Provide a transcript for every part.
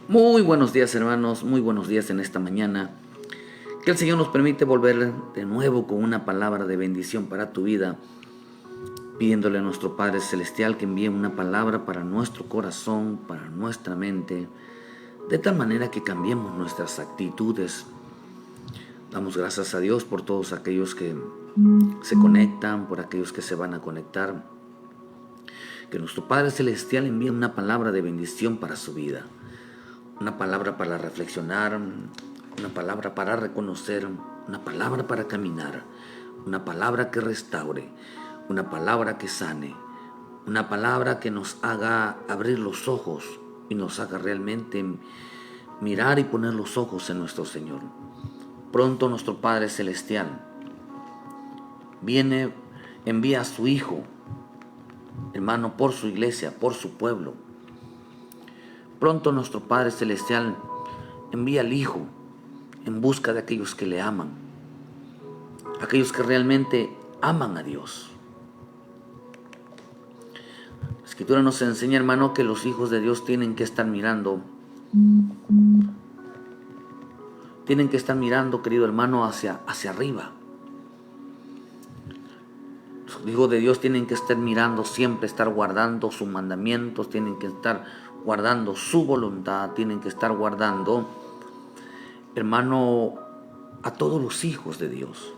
Muy buenos días, hermanos, muy buenos días en esta mañana. Que el Señor nos permite volver de nuevo con una palabra de bendición para tu vida, pidiéndole a nuestro Padre Celestial que envíe una palabra para nuestro corazón, para nuestra mente, de tal manera que cambiemos nuestras actitudes. Damos gracias a Dios por todos aquellos que se conectan, por aquellos que se van a conectar. Que nuestro Padre Celestial envíe una palabra de bendición para su vida. Una palabra para reflexionar, una palabra para reconocer, una palabra para caminar, una palabra que restaure, una palabra que sane, una palabra que nos haga abrir los ojos y nos haga realmente mirar y poner los ojos en nuestro Señor. Pronto nuestro Padre Celestial viene, envía a su Hijo, hermano, por su iglesia, por su pueblo. Pronto nuestro Padre Celestial envía al Hijo en busca de aquellos que le aman, aquellos que realmente aman a Dios. La Escritura nos enseña, hermano, que los hijos de Dios tienen que estar mirando, querido hermano, hacia arriba. Los hijos de Dios tienen que estar mirando siempre, estar guardando sus mandamientos, tienen que estar guardando su voluntad, tienen que estar guardando, hermano, a todos los hijos de Dios.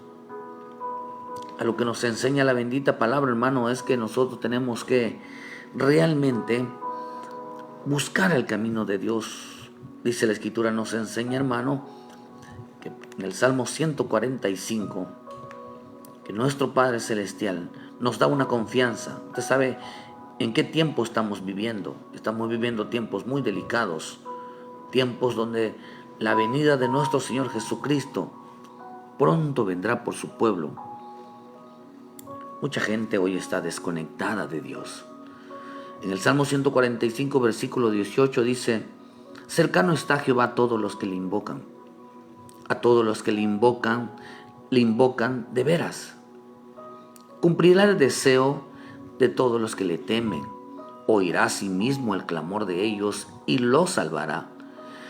A lo que nos enseña la bendita palabra, hermano, es que nosotros tenemos que realmente buscar el camino de Dios. Dice la Escritura, nos enseña, hermano, que en el Salmo 145, que nuestro Padre Celestial nos da una confianza. Usted sabe en qué tiempo estamos viviendo. Estamos viviendo tiempos muy delicados, tiempos donde la venida de nuestro Señor Jesucristo pronto vendrá por su pueblo. Mucha gente hoy está desconectada de Dios. En el Salmo 145, versículo 18 dice: cercano está Jehová a todos los que le invocan. A todos los que le invocan de veras. Cumplirá el deseo de todos los que le temen. Oirá a sí mismo el clamor de ellos y los salvará.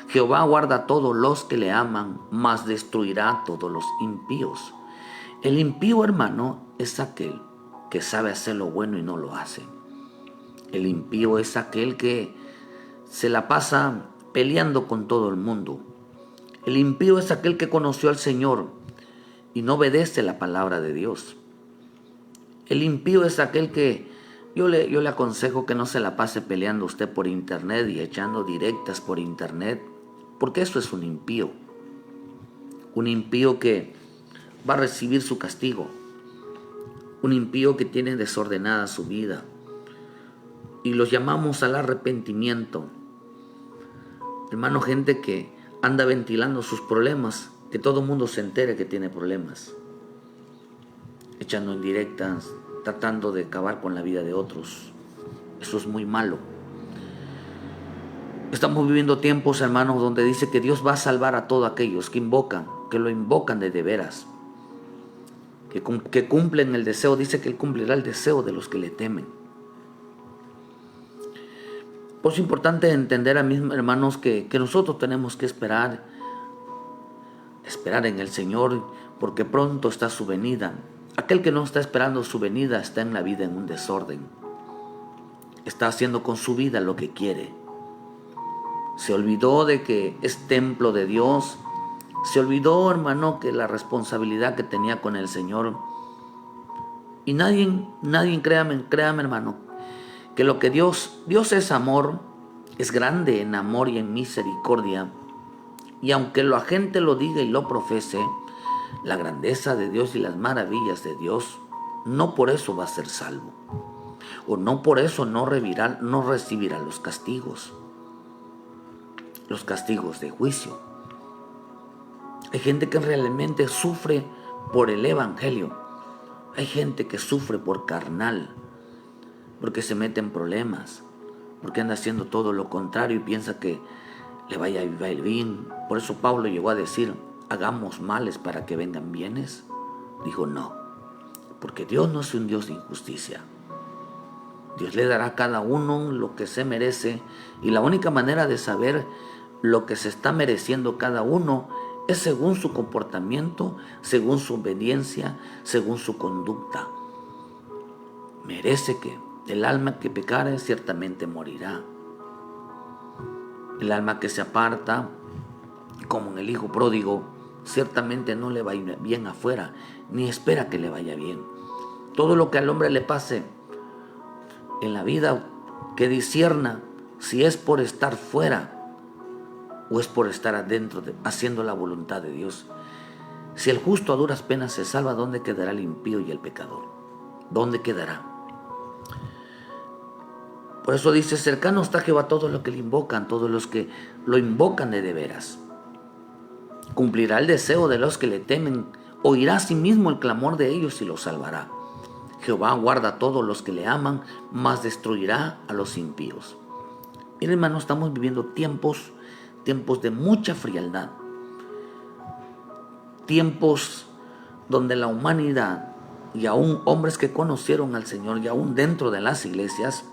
Jehová guarda a todos los que le aman, mas destruirá a todos los impíos. El impío, hermano, es aquel que sabe hacer lo bueno y no lo hace. El impío es aquel que se la pasa peleando con todo el mundo. El impío es aquel que conoció al Señor y no obedece la palabra de Dios. El impío es aquel que yo le aconsejo que no se la pase peleando usted por internet y echando directas por internet, porque eso es un impío. Un impío que va a recibir su castigo. Un impío que tiene desordenada su vida. Y los llamamos al arrepentimiento. Hermano, gente que anda ventilando sus problemas, que todo el mundo se entere que tiene problemas, echando indirectas, tratando de acabar con la vida de otros. Eso es muy malo. Estamos viviendo tiempos, hermanos, donde dice que Dios va a salvar a todos aquellos que invocan, que lo invocan de veras, que cumplen el deseo. Dice que Él cumplirá el deseo de los que le temen. Pues es importante entender, hermanos, que nosotros tenemos que esperar en el Señor, porque pronto está su venida. Aquel que no está esperando su venida está en la vida en un desorden. Está haciendo con su vida lo que quiere. Se olvidó de que es templo de Dios. Se olvidó, hermano, que la responsabilidad que tenía con el Señor. Y nadie, créame, hermano, que lo que Dios es amor, es grande en amor y en misericordia. Y aunque la gente lo diga y lo profese, la grandeza de Dios y las maravillas de Dios, no por eso va a ser salvo. O no por eso no recibirá los castigos de juicio. Hay gente que realmente sufre por el evangelio. Hay gente que sufre por carnal, porque se mete en problemas, porque anda haciendo todo lo contrario y piensa que le vaya a ir bien. Por eso Pablo llegó a decir: hagamos males para que vengan bienes. Dijo no, porque Dios no es un Dios de injusticia. Dios le dará a cada uno lo que se merece, y la única manera de saber lo que se está mereciendo cada uno es según su comportamiento, según su obediencia, según su conducta. Merece que el alma que pecare ciertamente morirá. El alma que se aparta, como en el hijo pródigo, ciertamente no le va a ir bien afuera, ni espera que le vaya bien. Todo lo que al hombre le pase en la vida, que discierna si es por estar fuera o es por estar adentro, haciendo la voluntad de Dios. Si el justo a duras penas se salva, ¿dónde quedará el impío y el pecador? ¿Dónde quedará? Por eso dice, cercano está Jehová a todos los que le invocan, todos los que lo invocan de veras. Cumplirá el deseo de los que le temen, oirá a sí mismo el clamor de ellos y los salvará. Jehová guarda a todos los que le aman, mas destruirá a los impíos. Miren, hermano, estamos viviendo tiempos de mucha frialdad. Tiempos donde la humanidad y aún hombres que conocieron al Señor y aún dentro de las iglesias,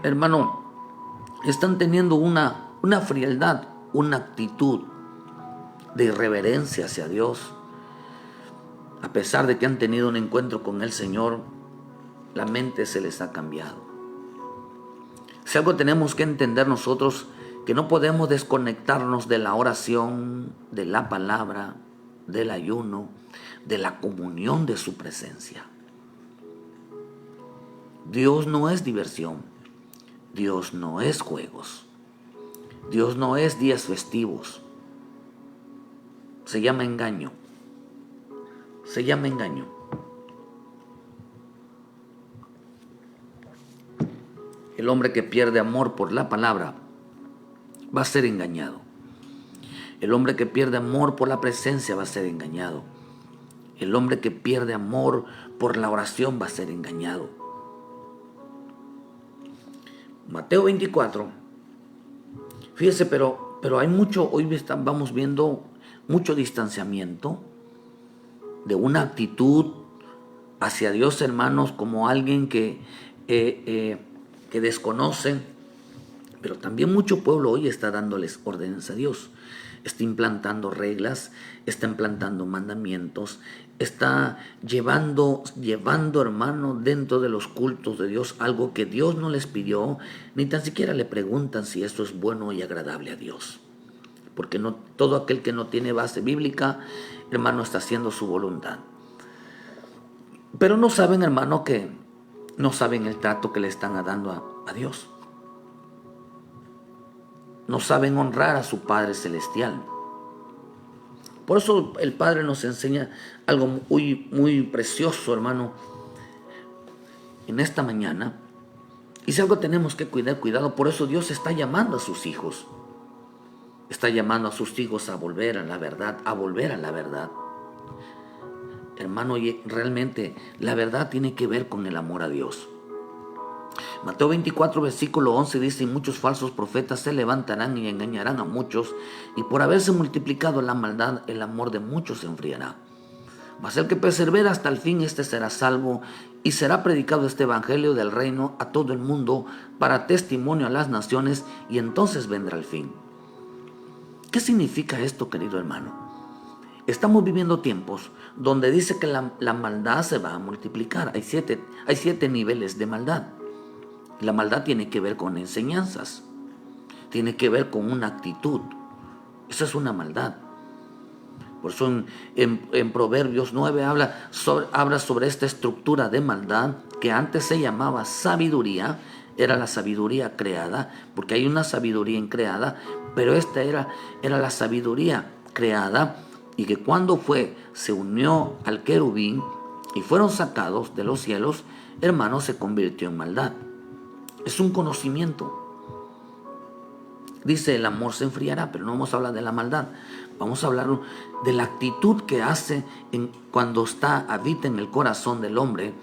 hermano, están teniendo una frialdad, una actitud de irreverencia hacia Dios. A pesar de que han tenido un encuentro con el Señor, la mente se les ha cambiado. Si algo tenemos que entender nosotros, que no podemos desconectarnos de la oración, de la palabra, del ayuno, de la comunión de su presencia. Dios no es diversión, Dios no es juegos, Dios no es días festivos. Se llama engaño. Se llama engaño. El hombre que pierde amor por la palabra va a ser engañado. El hombre que pierde amor por la presencia va a ser engañado. El hombre que pierde amor por la oración va a ser engañado. Mateo 24. Fíjese, pero hay mucho, hoy vamos viendo mucho distanciamiento de una actitud hacia Dios, hermanos, como alguien que desconoce, pero también mucho pueblo hoy está dándoles órdenes a Dios, está implantando reglas, está implantando mandamientos, está llevando, hermano, dentro de los cultos de Dios algo que Dios no les pidió, ni tan siquiera le preguntan si esto es bueno y agradable a Dios. Porque no, todo aquel que no tiene base bíblica, hermano, está haciendo su voluntad. Pero no saben, hermano, que no saben el trato que le están dando a Dios. No saben honrar a su Padre Celestial. Por eso el Padre nos enseña algo muy, muy precioso, hermano, en esta mañana. Y si algo tenemos que cuidado, por eso Dios está llamando a sus hijos. Está llamando a sus hijos a volver a la verdad, Hermano, y realmente la verdad tiene que ver con el amor a Dios. Mateo 24, versículo 11 dice, y muchos falsos profetas se levantarán y engañarán a muchos, y por haberse multiplicado la maldad, el amor de muchos se enfriará. Mas el que persevera hasta el fin, este será salvo, y será predicado este evangelio del reino a todo el mundo, para testimonio a las naciones, y entonces vendrá el fin. ¿Qué significa esto, querido hermano? Estamos viviendo tiempos donde dice que la maldad se va a multiplicar. Hay siete niveles de maldad. La maldad tiene que ver con enseñanzas, tiene que ver con una actitud. Esa es una maldad. Por eso en Proverbios 9 habla sobre esta estructura de maldad que antes se llamaba sabiduría. Era la sabiduría creada, porque hay una sabiduría increada, pero esta era la sabiduría creada, y que cuando se unió al querubín y fueron sacados de los cielos, hermano, se convirtió en maldad. Es un conocimiento. Dice, el amor se enfriará, pero no vamos a hablar de la maldad. Vamos a hablar de la actitud que hace cuando habita en el corazón del hombre.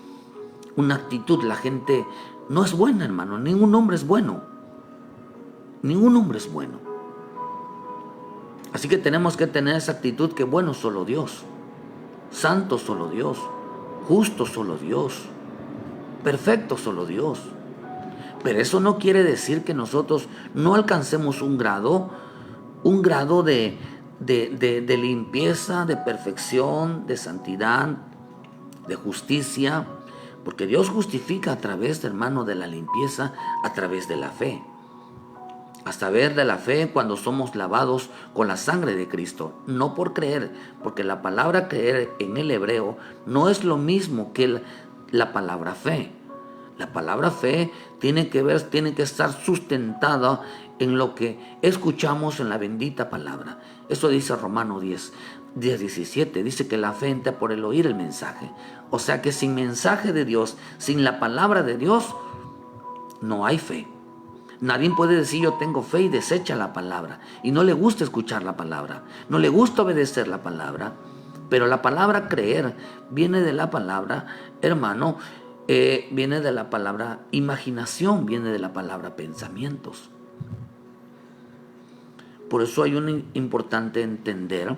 Una actitud, la gente no es buena, hermano. Ningún hombre es bueno. Ningún hombre es bueno. Así que tenemos que tener esa actitud que bueno solo Dios. Santo solo Dios. Justo solo Dios. Perfecto solo Dios. Pero eso no quiere decir que nosotros no alcancemos un grado de limpieza, de perfección, de santidad, de justicia, porque Dios justifica a través, hermano, de la limpieza, a través de la fe. A saber de la fe cuando somos lavados con la sangre de Cristo, no por creer, porque la palabra creer en el hebreo no es lo mismo que la palabra fe. La palabra fe tiene que estar sustentada en lo que escuchamos en la bendita palabra. Eso dice Romanos 10:17. Dice que la fe entra por el oír el mensaje. O sea que sin mensaje de Dios, sin la palabra de Dios, no hay fe. Nadie puede decir yo tengo fe y desecha la palabra. Y no le gusta escuchar la palabra. No le gusta obedecer la palabra. Pero la palabra creer viene de la palabra, hermano, viene de la palabra imaginación, viene de la palabra pensamientos. Por eso hay un importante entender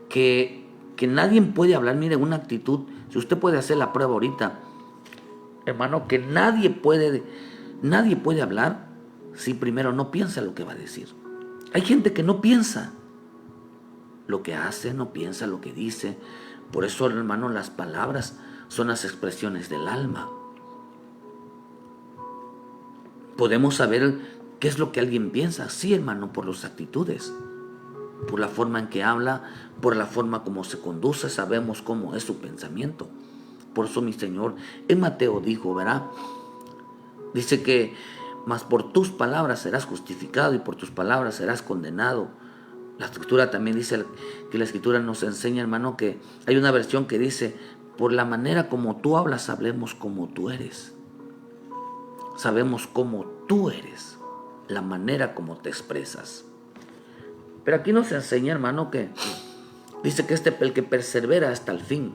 que nadie puede hablar, mire, una actitud, si usted puede hacer la prueba ahorita, hermano, que nadie puede hablar si primero no piensa lo que va a decir. Hay gente que no piensa lo que hace, no piensa lo que dice. Por eso, hermano, las palabras son las expresiones del alma. Podemos saber qué es lo que alguien piensa, sí, hermano, por las actitudes, por la forma en que habla, por la forma como se conduce, sabemos cómo es su pensamiento. Por eso mi Señor en Mateo dijo, ¿verdad? Dice que, mas por tus palabras serás justificado y por tus palabras serás condenado. La Escritura también dice que la Escritura nos enseña, hermano, que hay una versión que dice, por la manera como tú hablas, hablemos como tú eres. Sabemos cómo tú eres, la manera como te expresas. Pero aquí nos enseña, hermano, que dice que el que persevera hasta el fin,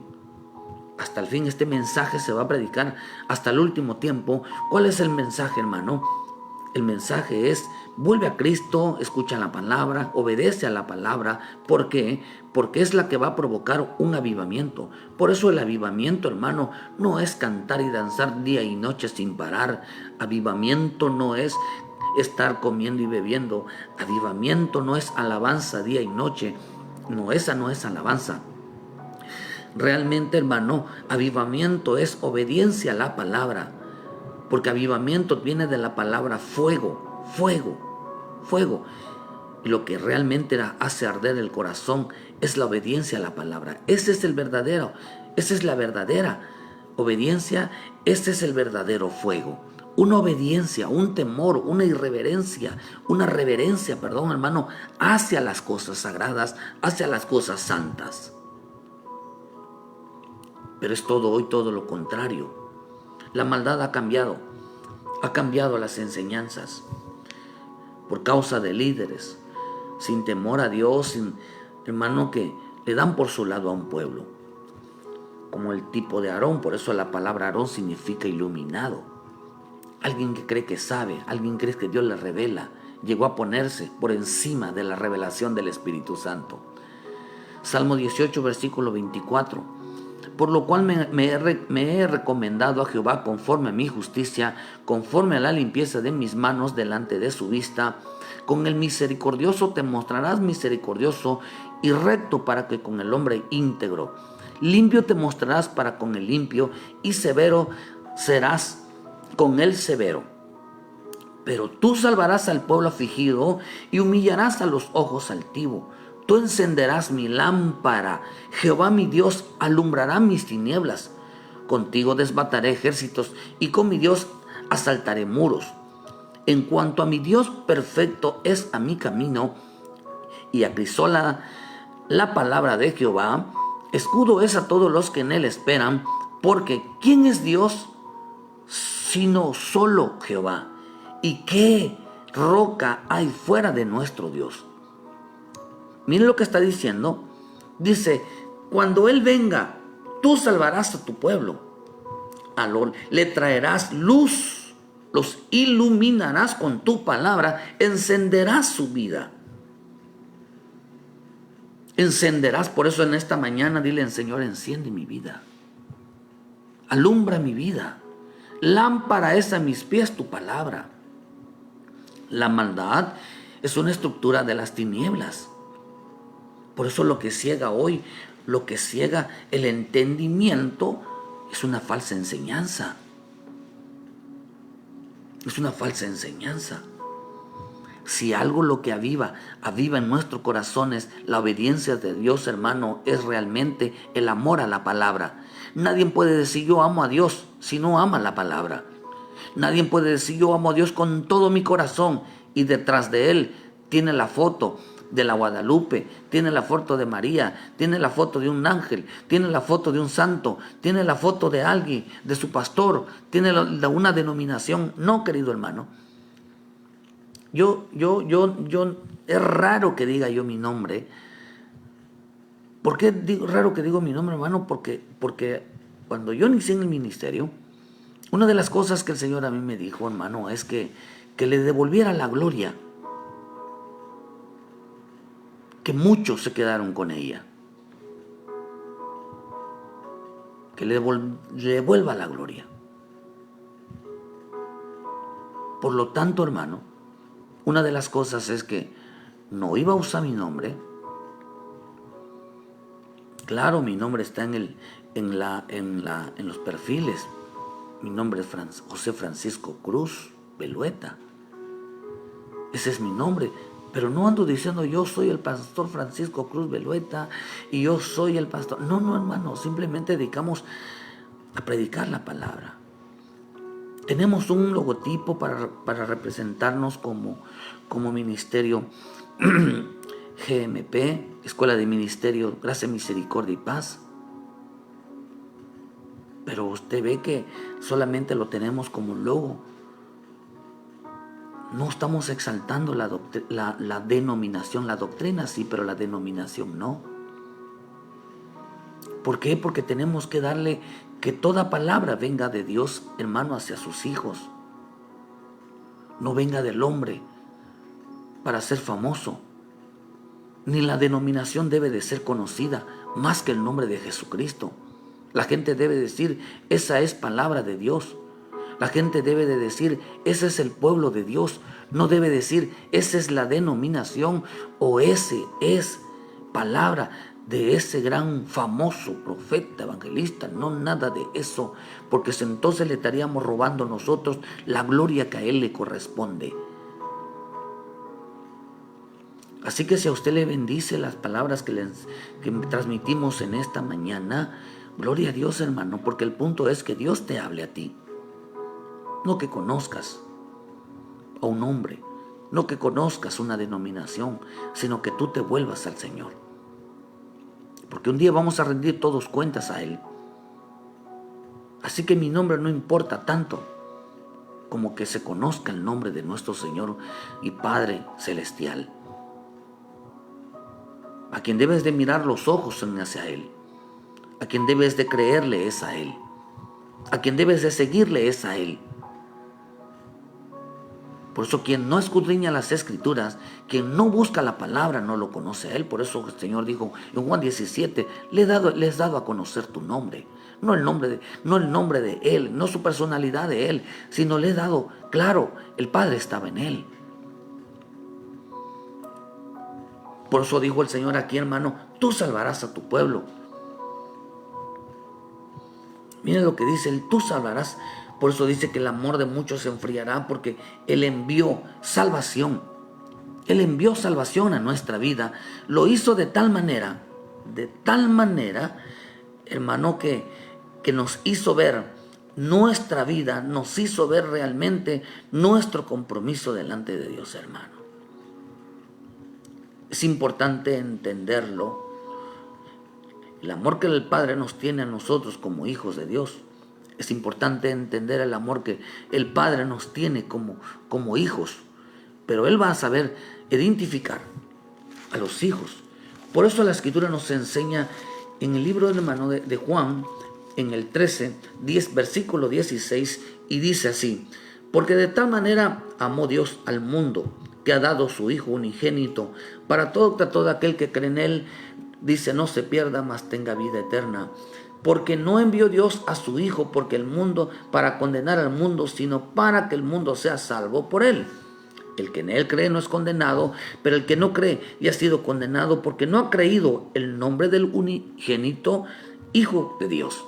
este mensaje se va a predicar hasta el último tiempo. ¿Cuál es el mensaje, hermano? El mensaje es, vuelve a Cristo, escucha la palabra, obedece a la palabra. ¿Por qué? Porque es la que va a provocar un avivamiento. Por eso el avivamiento, hermano, no es cantar y danzar día y noche sin parar. Avivamiento no es estar comiendo y bebiendo. Avivamiento no es alabanza día y noche. No, esa no es alabanza. Realmente, hermano, avivamiento es obediencia a la palabra. Porque avivamiento viene de la palabra fuego, fuego, fuego. Y lo que realmente hace arder el corazón es la obediencia a la palabra. Esa es la verdadera obediencia, ese es el verdadero fuego. Una obediencia, un temor, una irreverencia, una reverencia, hermano, hacia las cosas sagradas, hacia las cosas santas. Pero es hoy todo lo contrario. La maldad ha cambiado las enseñanzas por causa de líderes sin temor a Dios, hermano, que le dan por su lado a un pueblo, como el tipo de Aarón. Por eso la palabra Aarón significa iluminado, alguien que cree que sabe, alguien que cree que Dios le revela. Llegó a ponerse por encima de la revelación del Espíritu Santo. Salmo 18, versículo 24. Por lo cual me he recomendado a Jehová conforme a mi justicia, conforme a la limpieza de mis manos delante de su vista. Con el misericordioso te mostrarás misericordioso y recto para que con el hombre íntegro. Limpio te mostrarás para con el limpio y severo serás con el severo. Pero tú salvarás al pueblo afligido y humillarás a los ojos altivos. Tú encenderás mi lámpara, Jehová mi Dios alumbrará mis tinieblas. Contigo desbataré ejércitos y con mi Dios asaltaré muros. En cuanto a mi Dios, perfecto es a mi camino y acrisola la palabra de Jehová. Escudo es a todos los que en él esperan, porque ¿quién es Dios sino solo Jehová? ¿Y qué roca hay fuera de nuestro Dios? Miren lo que está diciendo. Dice, cuando Él venga, tú salvarás a tu pueblo. Le traerás luz, los iluminarás con tu palabra, encenderás su vida. Encenderás, por eso en esta mañana dile al Señor, enciende mi vida. Alumbra mi vida. Lámpara es a mis pies tu palabra. La maldad es una estructura de las tinieblas. Por eso lo que ciega hoy, lo que ciega el entendimiento, es una falsa enseñanza. Es una falsa enseñanza. Si algo lo que aviva en nuestros corazones la obediencia de Dios, hermano, es realmente el amor a la palabra. Nadie puede decir yo amo a Dios si no ama la palabra. Nadie puede decir yo amo a Dios con todo mi corazón y detrás de él tiene la foto de la Guadalupe, tiene la foto de María, tiene la foto de un ángel, tiene la foto de un santo, tiene la foto de alguien, de su pastor, tiene una denominación. No, querido hermano. Es raro que diga yo mi nombre. ¿Por qué digo raro que digo mi nombre, hermano? Porque cuando yo inicié en el ministerio, una de las cosas que el Señor a mí me dijo, hermano, es que le devolviera la gloria. Que muchos se quedaron con ella. Que le devuelva la gloria. Por lo tanto, hermano, una de las cosas es que no iba a usar mi nombre. Claro, mi nombre está en los perfiles. Mi nombre es José Francisco Cruz Belueta. Ese es mi nombre. Pero no ando diciendo yo soy el pastor Francisco Cruz Belueta y yo soy el pastor. No, hermano, simplemente dedicamos a predicar la palabra. Tenemos un logotipo para representarnos como ministerio GMP, Escuela de Ministerio Gracia, Misericordia y Paz. Pero usted ve que solamente lo tenemos como un logo. No estamos exaltando la denominación, la doctrina sí, pero la denominación no. ¿Por qué? Porque tenemos que darle que toda palabra venga de Dios, hermano, hacia sus hijos. No venga del hombre para ser famoso. Ni la denominación debe de ser conocida más que el nombre de Jesucristo. La gente debe decir, esa es palabra de Dios. La gente debe de decir, ese es el pueblo de Dios. No debe decir, esa es la denominación o ese es palabra de ese gran famoso profeta, evangelista. No, nada de eso, porque entonces le estaríamos robando nosotros la gloria que a él le corresponde. Así que si a usted le bendice las palabras que transmitimos en esta mañana, gloria a Dios, hermano, porque el punto es que Dios te hable a ti. No que conozcas a un hombre, no que conozcas una denominación, sino que tú te vuelvas al Señor. Porque un día vamos a rendir todos cuentas a Él. Así que mi nombre no importa tanto como que se conozca el nombre de nuestro Señor y Padre Celestial. A quien debes de mirar los ojos son hacia Él. A quien debes de creerle es a Él. A quien debes de seguirle es a Él. Por eso quien no escudriña las Escrituras, quien no busca la palabra, no lo conoce a Él. Por eso el Señor dijo en Juan 17, les he dado a conocer tu nombre. No el nombre de Él, no su personalidad de Él, sino le he dado, claro, el Padre estaba en Él. Por eso dijo el Señor aquí, hermano, tú salvarás a tu pueblo. Mira lo que dice, tú salvarás. Por eso dice que el amor de muchos se enfriará, porque Él envió salvación. Él envió salvación a nuestra vida. Lo hizo de tal manera, hermano, que nos hizo ver nuestra vida, nos hizo ver realmente nuestro compromiso delante de Dios, hermano. Es importante entenderlo. El amor que el Padre nos tiene a nosotros como hijos de Dios. Es importante entender el amor que el Padre nos tiene como hijos. Pero Él va a saber identificar a los hijos. Por eso la Escritura nos enseña en el libro de Juan, en el 13, versículo 16, y dice así: porque de tal manera amó Dios al mundo, que ha dado su Hijo unigénito, para todo aquel que cree en Él, dice, no se pierda, mas tenga vida eterna. Porque no envió Dios a su Hijo para condenar al mundo, sino para que el mundo sea salvo por él. El que en él cree no es condenado, pero el que no cree ya ha sido condenado porque no ha creído el nombre del unigénito Hijo de Dios.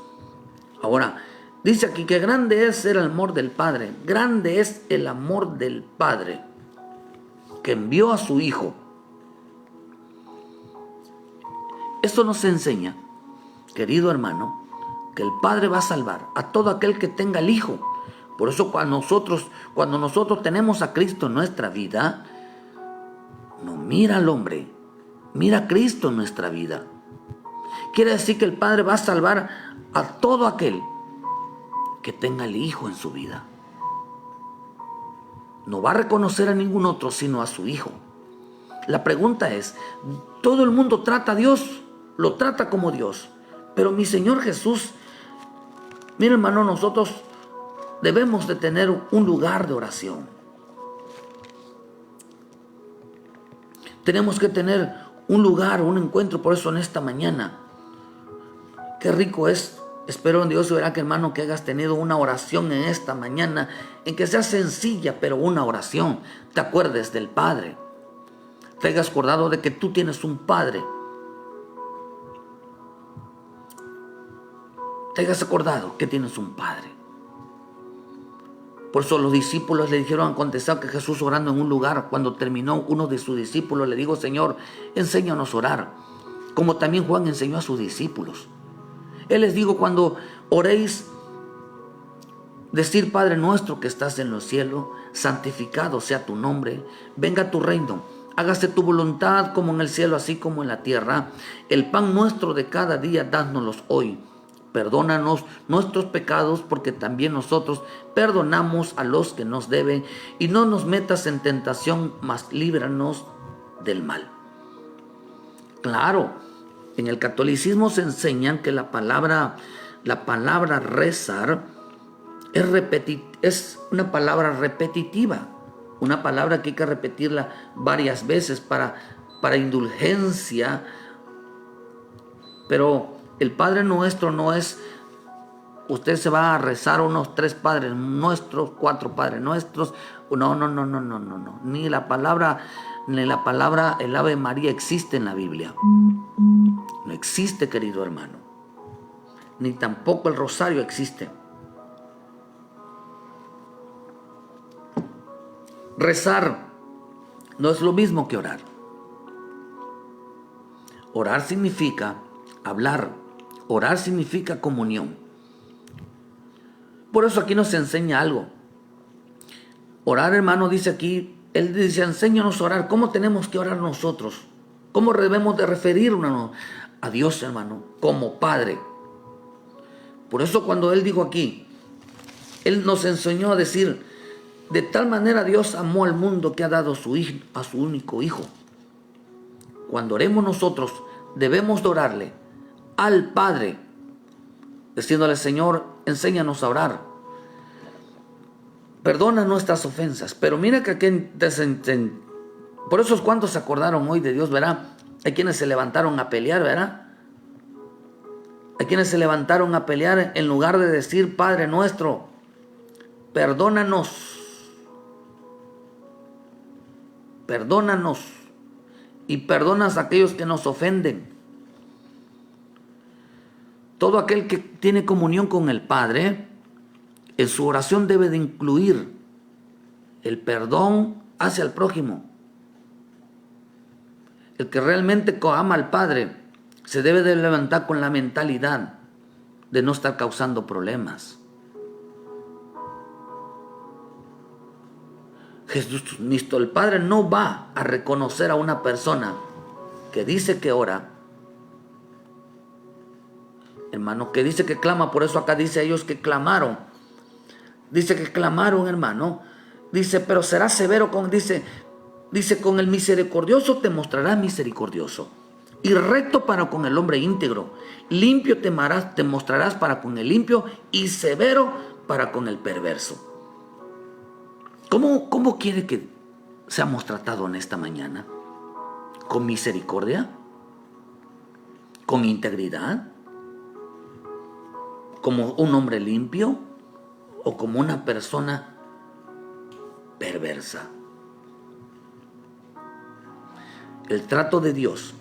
Ahora, dice aquí que grande es el amor del Padre. Grande es el amor del Padre que envió a su Hijo. Esto nos enseña, querido hermano, que el Padre va a salvar a todo aquel que tenga el Hijo. Por eso cuando nosotros tenemos a Cristo en nuestra vida, no mira al hombre, mira a Cristo en nuestra vida. Quiere decir que el Padre va a salvar a todo aquel que tenga el Hijo en su vida. No va a reconocer a ningún otro sino a su Hijo. La pregunta es, todo el mundo trata a Dios, lo trata como Dios, pero mi Señor Jesús, mira hermano, nosotros debemos de tener un lugar de oración. Tenemos que tener un lugar, un encuentro. Por eso en esta mañana, qué rico es. Espero en Dios, verá que hermano, que hayas tenido una oración en esta mañana, en que sea sencilla, pero una oración. Te acuerdes del Padre. Te hayas acordado de que tú tienes un Padre. Te hayas acordado que tienes un Padre. Por eso los discípulos le dijeron, contestado que Jesús orando en un lugar, cuando terminó uno de sus discípulos, le dijo, Señor, enséñanos a orar, como también Juan enseñó a sus discípulos. Él les dijo, cuando oréis, decir, Padre nuestro que estás en los cielos, santificado sea tu nombre, venga tu reino, hágase tu voluntad como en el cielo, así como en la tierra. El pan nuestro de cada día, dánoslos hoy. Perdónanos nuestros pecados, porque también nosotros perdonamos a los que nos deben, y no nos metas en tentación, mas líbranos del mal. Claro, en el catolicismo se enseñan que la palabra rezar es una palabra repetitiva, una palabra que hay que repetirla varias veces para indulgencia, pero el Padre Nuestro no es, usted se va a rezar unos 3 Padres Nuestros, 4 Padres Nuestros, no. Ni la palabra el Ave María existe en la Biblia. No existe, querido hermano. Ni tampoco el rosario existe. Rezar no es lo mismo que orar. Orar significa hablar. Orar significa comunión. Por eso aquí nos enseña algo. Orar, hermano, dice aquí, él dice, enséñanos a orar. ¿Cómo tenemos que orar nosotros? ¿Cómo debemos de referirnos a Dios, hermano? Como Padre. Por eso cuando él dijo aquí, él nos enseñó a decir, de tal manera Dios amó al mundo que ha dado a su único Hijo. Cuando oremos nosotros, debemos de orarle al Padre, diciéndole, Señor, enséñanos a orar. Perdona nuestras ofensas. Pero mira que aquí, por eso es cuando se acordaron hoy de Dios, ¿verdad? Hay quienes se levantaron a pelear, ¿verdad? Hay quienes se levantaron a pelear en lugar de decir, Padre nuestro, perdónanos. Perdónanos. Y perdonas a aquellos que nos ofenden. Todo aquel que tiene comunión con el Padre, en su oración debe de incluir el perdón hacia el prójimo. El que realmente ama al Padre se debe de levantar con la mentalidad de no estar causando problemas. Jesucristo, el Padre no va a reconocer a una persona que dice que ora, hermano, que dice que clama. Por eso acá dice ellos que clamaron. Dice que clamaron, hermano. Dice, pero será severo dice, con el misericordioso te mostrarás misericordioso, y recto para con el hombre íntegro. Limpio te mostrarás para con el limpio, y severo para con el perverso. ¿Cómo quiere que seamos tratados en esta mañana? ¿Con misericordia? ¿Con integridad? ¿Como un hombre limpio o como una persona perversa? El trato de Dios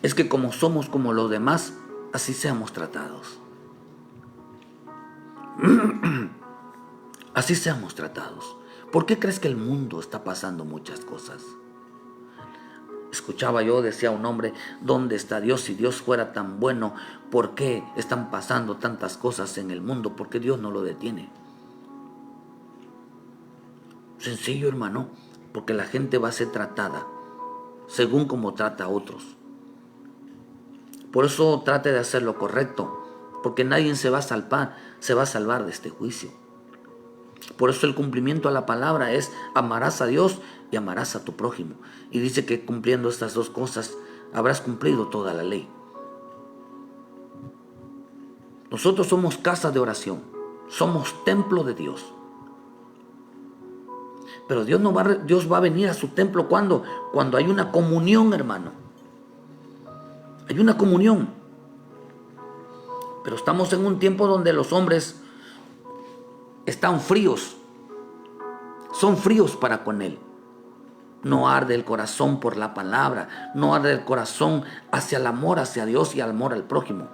es que como somos como los demás, así seamos tratados. Así seamos tratados. ¿Por qué crees que el mundo está pasando muchas cosas? Escuchaba yo, decía un hombre, ¿dónde está Dios? Si Dios fuera tan bueno, ¿por qué están pasando tantas cosas en el mundo? ¿Por qué Dios no lo detiene? Sencillo, hermano, porque la gente va a ser tratada según como trata a otros. Por eso trate de hacer lo correcto, porque nadie se va a salvar de este juicio. Por eso el cumplimiento a la palabra es: amarás a Dios y amarás a tu prójimo. Y dice que cumpliendo estas dos cosas habrás cumplido toda la ley. Nosotros somos casa de oración, somos templo de Dios. Pero Dios va a venir a su templo cuando hay una comunión, hermano. Hay una comunión. Pero estamos en un tiempo donde los hombres están fríos. Son fríos para con Él. No arde el corazón por la palabra. No arde el corazón hacia el amor hacia Dios y el amor al prójimo.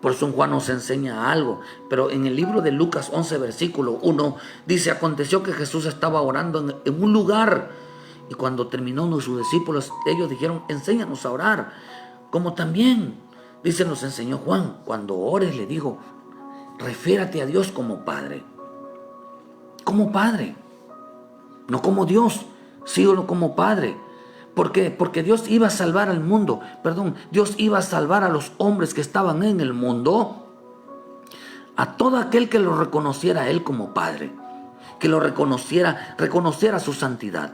Por eso Juan nos enseña algo. Pero en el libro de Lucas 11, versículo 1, dice: aconteció que Jesús estaba orando en un lugar. Y cuando terminó sus discípulos, ellos dijeron: enséñanos a orar. Como también, dice, nos enseñó Juan: cuando ores, le dijo, refiérate a Dios como Padre. Como Padre. No como Dios, síguelo como Padre. ¿Por qué? Porque Dios iba a salvar al mundo. Dios iba a salvar a los hombres que estaban en el mundo. A todo aquel que lo reconociera a Él como Padre. Que lo reconociera su santidad.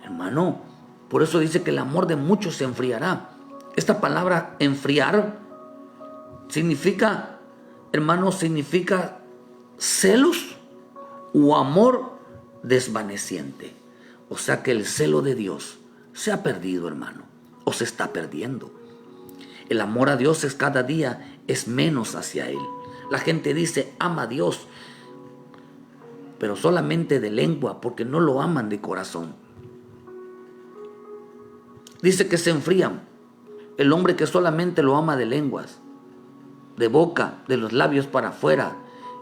Hermano, por eso dice que el amor de muchos se enfriará. Esta palabra enfriar significa, hermano, significa celos o amor desvaneciente. O sea que el celo de Dios se ha perdido, hermano, o se está perdiendo. El amor a Dios cada día es menos hacia Él. La gente dice: ama a Dios, pero solamente de lengua, porque no lo aman de corazón. Dice que se enfrían. El hombre que solamente lo ama de lenguas, de boca, de los labios para afuera,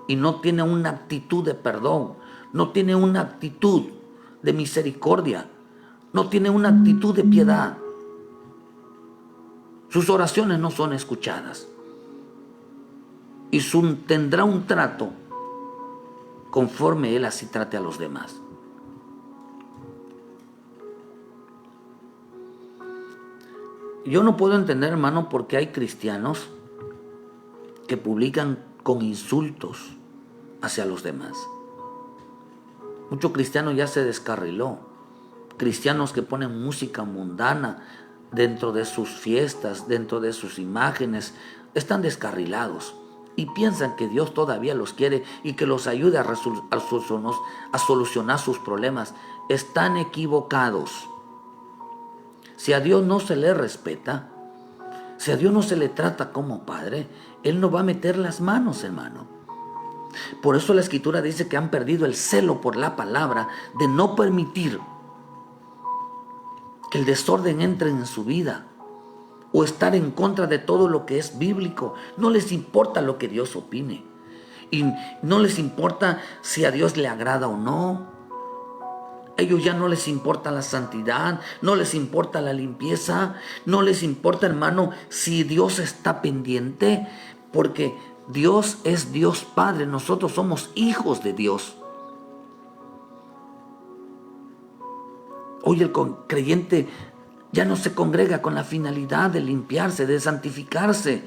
y no tiene una actitud de perdón, no tiene una actitud de misericordia, no tiene una actitud de piedad. Sus oraciones no son escuchadas. Y tendrá un trato conforme Él así trate a los demás. Yo no puedo entender, hermano, por qué hay cristianos que publican con insultos hacia los demás. Mucho cristiano ya se descarriló. Cristianos que ponen música mundana dentro de sus fiestas, dentro de sus imágenes, están descarrilados y piensan que Dios todavía los quiere y que los ayude a solucionar sus problemas. Están equivocados. Si a Dios no se le respeta, si a Dios no se le trata como Padre, Él no va a meter las manos, hermano. Por eso la Escritura dice que han perdido el celo por la palabra, de no permitir que el desorden entre en su vida o estar en contra de todo lo que es bíblico. No les importa lo que Dios opine y no les importa si a Dios le agrada o no. A ellos ya no les importa la santidad, no les importa la limpieza, no les importa, hermano, si Dios está pendiente, porque Dios es Dios Padre, nosotros somos hijos de Dios. Hoy el creyente ya no se congrega con la finalidad de limpiarse, de santificarse.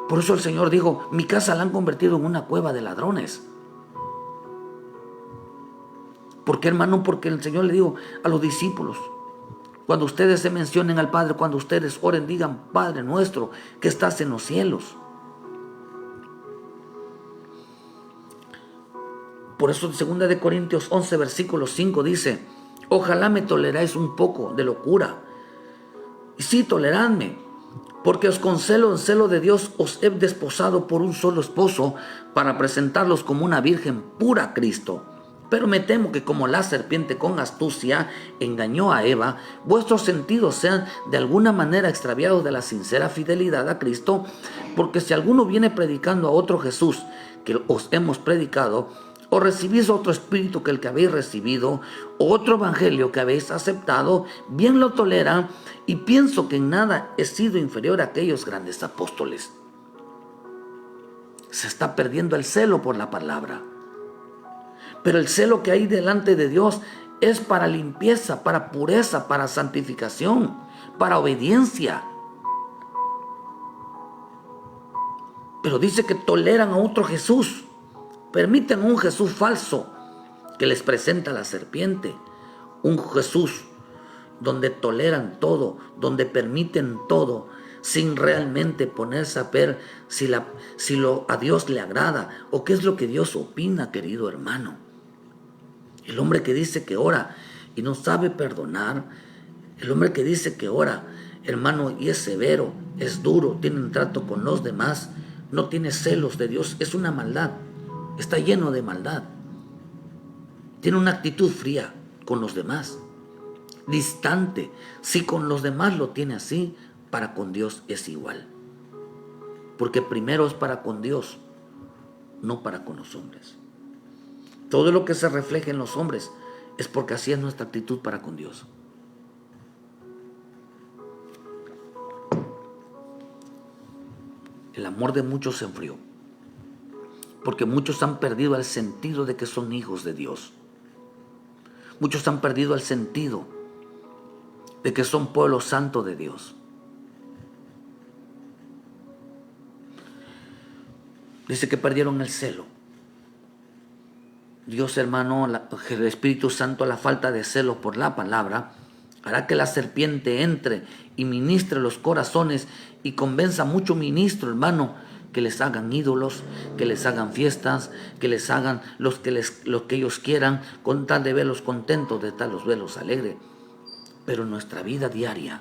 Por eso el Señor dijo: mi casa la han convertido en una cueva de ladrones. ¿Por qué, hermano? Porque el Señor le dijo a los discípulos: cuando ustedes se mencionen al Padre, cuando ustedes oren, digan: Padre nuestro que estás en los cielos. Por eso en 2 Corintios 11, versículo 5 dice: Ojalá me toleráis un poco de locura. Y sí, toleradme, porque os con celo en celo de Dios os he desposado por un solo esposo para presentarlos como una virgen pura a Cristo. Pero me temo que como la serpiente con astucia engañó a Eva, vuestros sentidos sean de alguna manera extraviados de la sincera fidelidad a Cristo, porque si alguno viene predicando a otro Jesús que os hemos predicado, o recibís otro espíritu que el que habéis recibido, o otro evangelio que habéis aceptado, bien lo toleran, y pienso que en nada he sido inferior a aquellos grandes apóstoles. Se está perdiendo el celo por la palabra. Pero el celo que hay delante de Dios es para limpieza, para pureza, para santificación, para obediencia. Pero dice que toleran a otro Jesús. Permiten un Jesús falso que les presenta la serpiente. Un Jesús donde toleran todo, donde permiten todo, sin realmente ponerse a ver si a Dios le agrada o qué es lo que Dios opina, querido hermano. El hombre que dice que ora y no sabe perdonar, el hombre que dice que ora, hermano, y es severo, es duro, tiene un trato con los demás, no tiene celos de Dios, es una maldad, está lleno de maldad. Tiene una actitud fría con los demás, distante. Si con los demás lo tiene así, para con Dios es igual. Porque primero es para con Dios, no para con los hombres. Todo lo que se refleja en los hombres es porque así es nuestra actitud para con Dios. El amor de muchos se enfrió, porque muchos han perdido el sentido de que son hijos de Dios. Muchos han perdido el sentido de que son pueblo santo de Dios. Dice que perdieron el celo. Dios, hermano, el Espíritu Santo, a la falta de celo por la palabra, hará que la serpiente entre y ministre los corazones y convenza a mucho ministro, hermano, que les hagan ídolos, que les hagan fiestas, que les hagan lo que ellos quieran, con tal de verlos contentos, de tal los verlos alegres. Pero en nuestra vida diaria,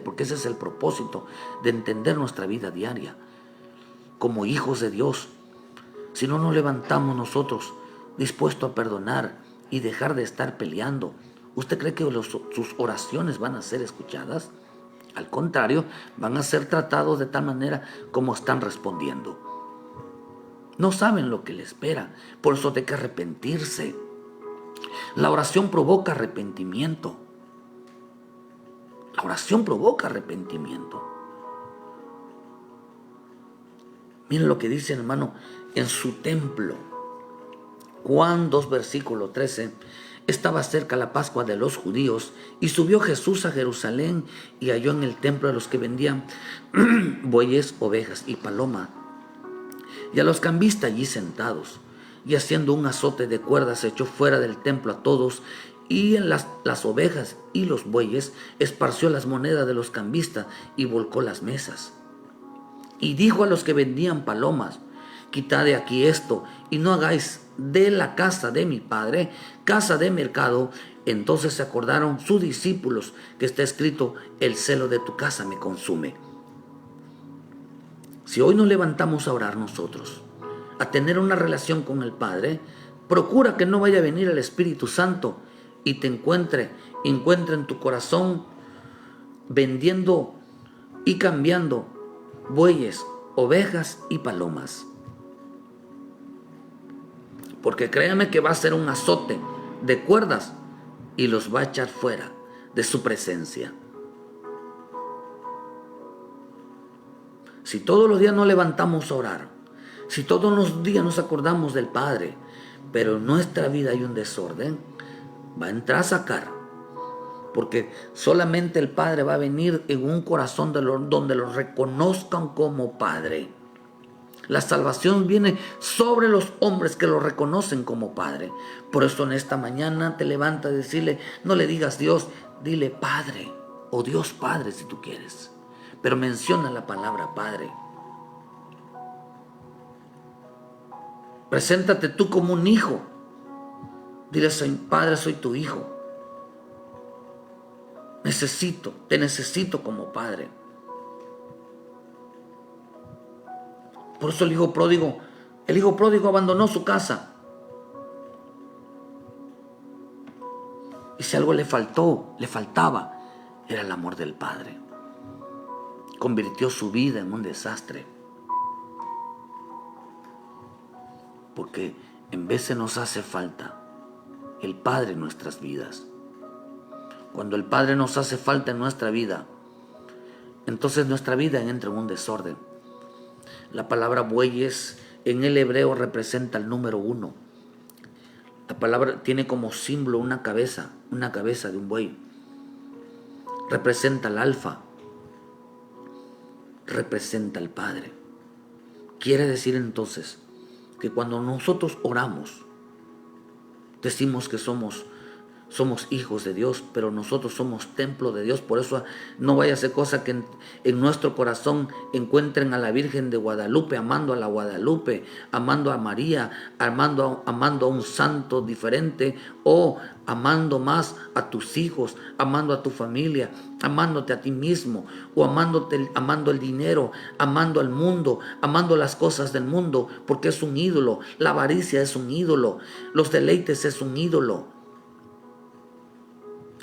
porque ese es el propósito de entender nuestra vida diaria, como hijos de Dios, si no nos levantamos nosotros dispuestos a perdonar y dejar de estar peleando, ¿usted cree que sus oraciones van a ser escuchadas? Al contrario, van a ser tratados de tal manera como están respondiendo. No saben lo que les espera, por eso hay que arrepentirse. La oración provoca arrepentimiento. La oración provoca arrepentimiento. Miren lo que dice, hermano, en su templo. Juan 2, versículo 13. Estaba cerca la Pascua de los judíos y subió Jesús a Jerusalén y halló en el templo a los que vendían bueyes, ovejas y paloma, y a los cambistas allí sentados, y haciendo un azote de cuerdas echó fuera del templo a todos, y en las ovejas y los bueyes esparció las monedas de los cambistas y volcó las mesas. Y dijo a los que vendían palomas: quitad de aquí esto, y no hagáis de la casa de mi padre casa de mercado. Entonces se acordaron sus discípulos que está escrito: el celo de tu casa me consume. Si hoy nos levantamos a orar nosotros, a tener una relación con el Padre, procura que no vaya a venir el Espíritu Santo y te encuentre en tu corazón vendiendo y cambiando bueyes, ovejas y palomas. Porque créame que va a ser un azote de cuerdas y los va a echar fuera de su presencia. Si todos los días nos levantamos a orar, si todos los días nos acordamos del Padre, pero en nuestra vida hay un desorden, va a entrar a sacar. Porque solamente el Padre va a venir en un corazón donde lo reconozcan como Padre. La salvación viene sobre los hombres que lo reconocen como Padre. Por eso en esta mañana te levantas a decirle, no le digas Dios, dile Padre o Dios Padre si tú quieres. Pero menciona la palabra Padre. Preséntate tú como un hijo Dile, Padre, soy tu hijo. Te necesito como padre. Por eso el hijo pródigo abandonó su casa. Y si algo le faltaba, era el amor del Padre. Convirtió su vida en un desastre. Porque en veces nos hace falta el Padre en nuestras vidas. Cuando el Padre nos hace falta en nuestra vida, entonces nuestra vida entra en un desorden. La palabra bueyes en el hebreo representa el número 1. La palabra tiene como símbolo una cabeza de un buey. Representa el alfa, representa al Padre. Quiere decir entonces que cuando nosotros oramos, decimos que somos hijos de Dios, pero nosotros somos templo de Dios. Por eso no vaya a ser cosa que en nuestro corazón encuentren a la Virgen de Guadalupe, amando a la Guadalupe, amando a María, amando a un santo diferente, o amando más a tus hijos, amando a tu familia, amándote a ti mismo, o amando el dinero, amando al mundo, amando las cosas del mundo, porque es un ídolo. La avaricia es un ídolo, los deleites es un ídolo.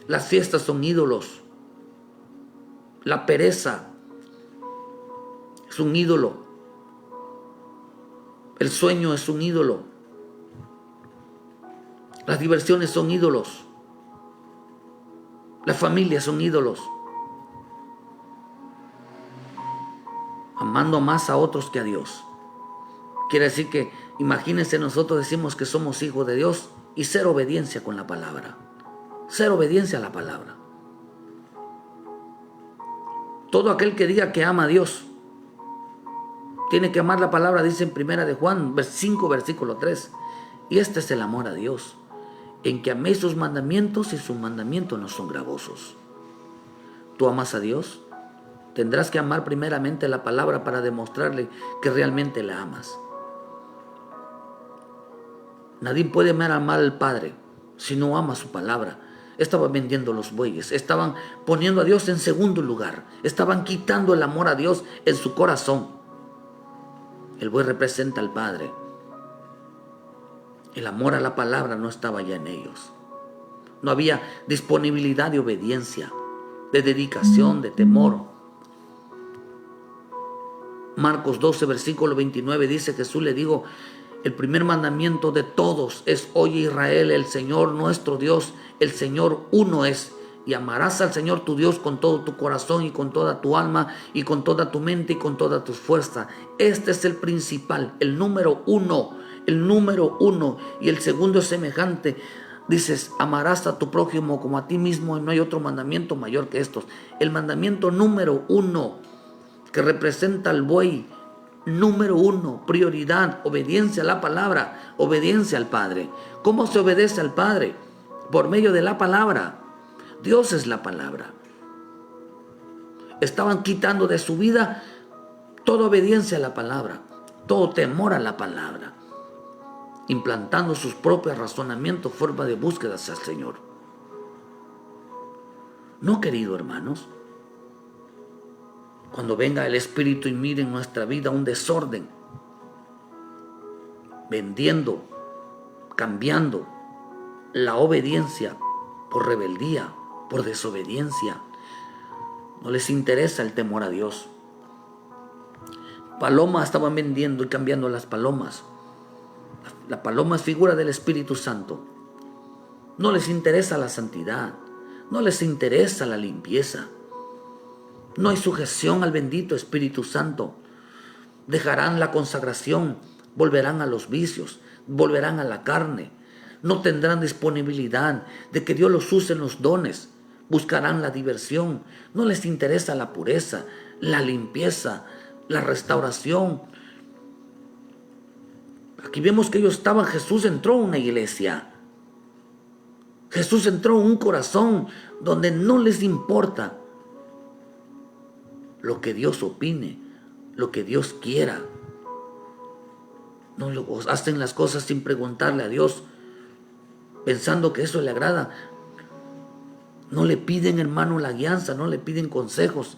Las fiestas son ídolos. La pereza es un ídolo. El sueño es un ídolo. Las diversiones son ídolos. Las familias son ídolos. Amando más a otros que a Dios. Quiere decir que, imagínense, nosotros decimos que somos hijos de Dios y cero obediencia con la palabra. Cero obediencia a la palabra. Todo aquel que diga que ama a Dios tiene que amar la palabra, dice en 1 de Juan 5, versículo 3. Y este es el amor a Dios, en que améis sus mandamientos y sus mandamientos no son gravosos. ¿Tú amas a Dios? Tendrás que amar primeramente la palabra para demostrarle que realmente la amas. Nadie puede amar al Padre si no ama su palabra. Estaban vendiendo los bueyes, estaban poniendo a Dios en segundo lugar, estaban quitando el amor a Dios en su corazón. El buey representa al Padre. El amor a la palabra no estaba ya en ellos. No había disponibilidad de obediencia, de dedicación, de temor. Marcos 12, versículo 29 dice: Jesús le dijo, el primer mandamiento de todos es: oye Israel, el Señor nuestro Dios, el Señor uno es, y amarás al Señor tu Dios con todo tu corazón y con toda tu alma y con toda tu mente y con toda tu fuerza. Este es el principal, el número uno. Y el segundo es semejante. Dices, amarás a tu prójimo como a ti mismo, y no hay otro mandamiento mayor que estos. El mandamiento número 1, que representa al buey, número 1, prioridad, obediencia a la palabra, obediencia al Padre. ¿Cómo se obedece al Padre? Por medio de la palabra. Dios es la palabra. Estaban quitando de su vida toda obediencia a la palabra, todo temor a la palabra, implantando sus propios razonamientos, forma de búsqueda hacia el Señor. No, queridos hermanos, cuando venga el Espíritu y mire en nuestra vida un desorden, vendiendo, cambiando la obediencia por rebeldía, por desobediencia, no les interesa el temor a Dios. Palomas estaban vendiendo y cambiando las palomas. La paloma es figura del Espíritu Santo. No les interesa la santidad, no les interesa la limpieza. No hay sujeción al bendito Espíritu Santo. Dejarán la consagración, volverán a los vicios, volverán a la carne. No tendrán disponibilidad de que Dios los use en los dones. Buscarán la diversión. No les interesa la pureza, la limpieza, la restauración. Aquí vemos que ellos estaban, Jesús entró a una iglesia. Jesús entró en un corazón donde no les importa lo que Dios opine, lo que Dios quiera. No hacen las cosas sin preguntarle a Dios. pensando que eso le agrada. No le piden, hermano, la guianza, no le piden consejos.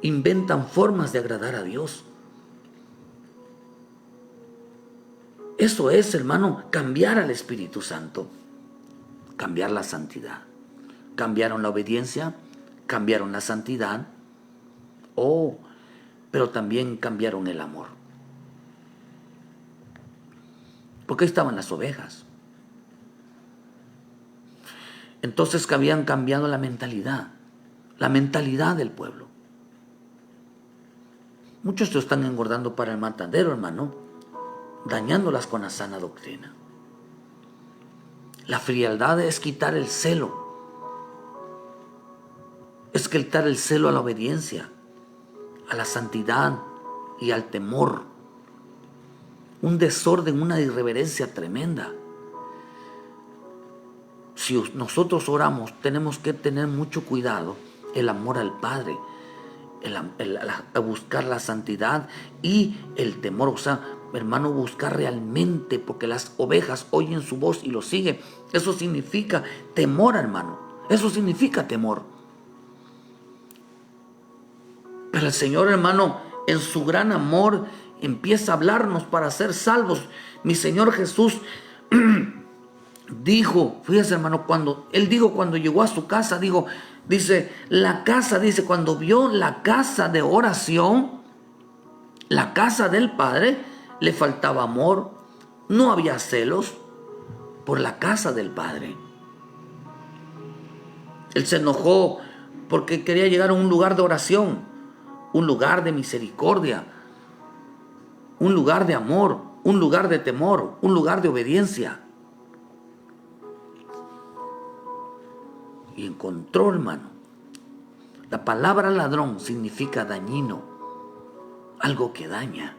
Inventan formas de agradar a Dios. Eso es, hermano, cambiar al Espíritu Santo. Cambiar la santidad. Cambiaron la obediencia, cambiaron la santidad. Pero también cambiaron el amor. Porque ahí estaban las ovejas. Entonces habían cambiado la mentalidad del pueblo. Muchos se están engordando para el matadero, hermano, dañándolas con la sana doctrina. La frialdad es quitar el celo. Es quitar el celo a la obediencia, a la santidad y al temor. Un desorden, una irreverencia tremenda. Si nosotros oramos, tenemos que tener mucho cuidado. El amor al Padre, a buscar la santidad y el temor. O sea, hermano, buscar realmente, porque las ovejas oyen su voz y lo siguen. Eso significa temor, hermano. Eso significa temor. Pero el Señor, hermano, en su gran amor, empieza a hablarnos para ser salvos. Mi Señor Jesús dijo, fíjese, hermano, cuando llegó a su casa, cuando vio la casa de oración, la casa del Padre, le faltaba amor, no había celos por la casa del Padre. Él se enojó porque quería llegar a un lugar de oración, un lugar de misericordia, un lugar de amor, un lugar de temor, un lugar de obediencia. Y encontró, hermano, la palabra ladrón significa dañino, algo que daña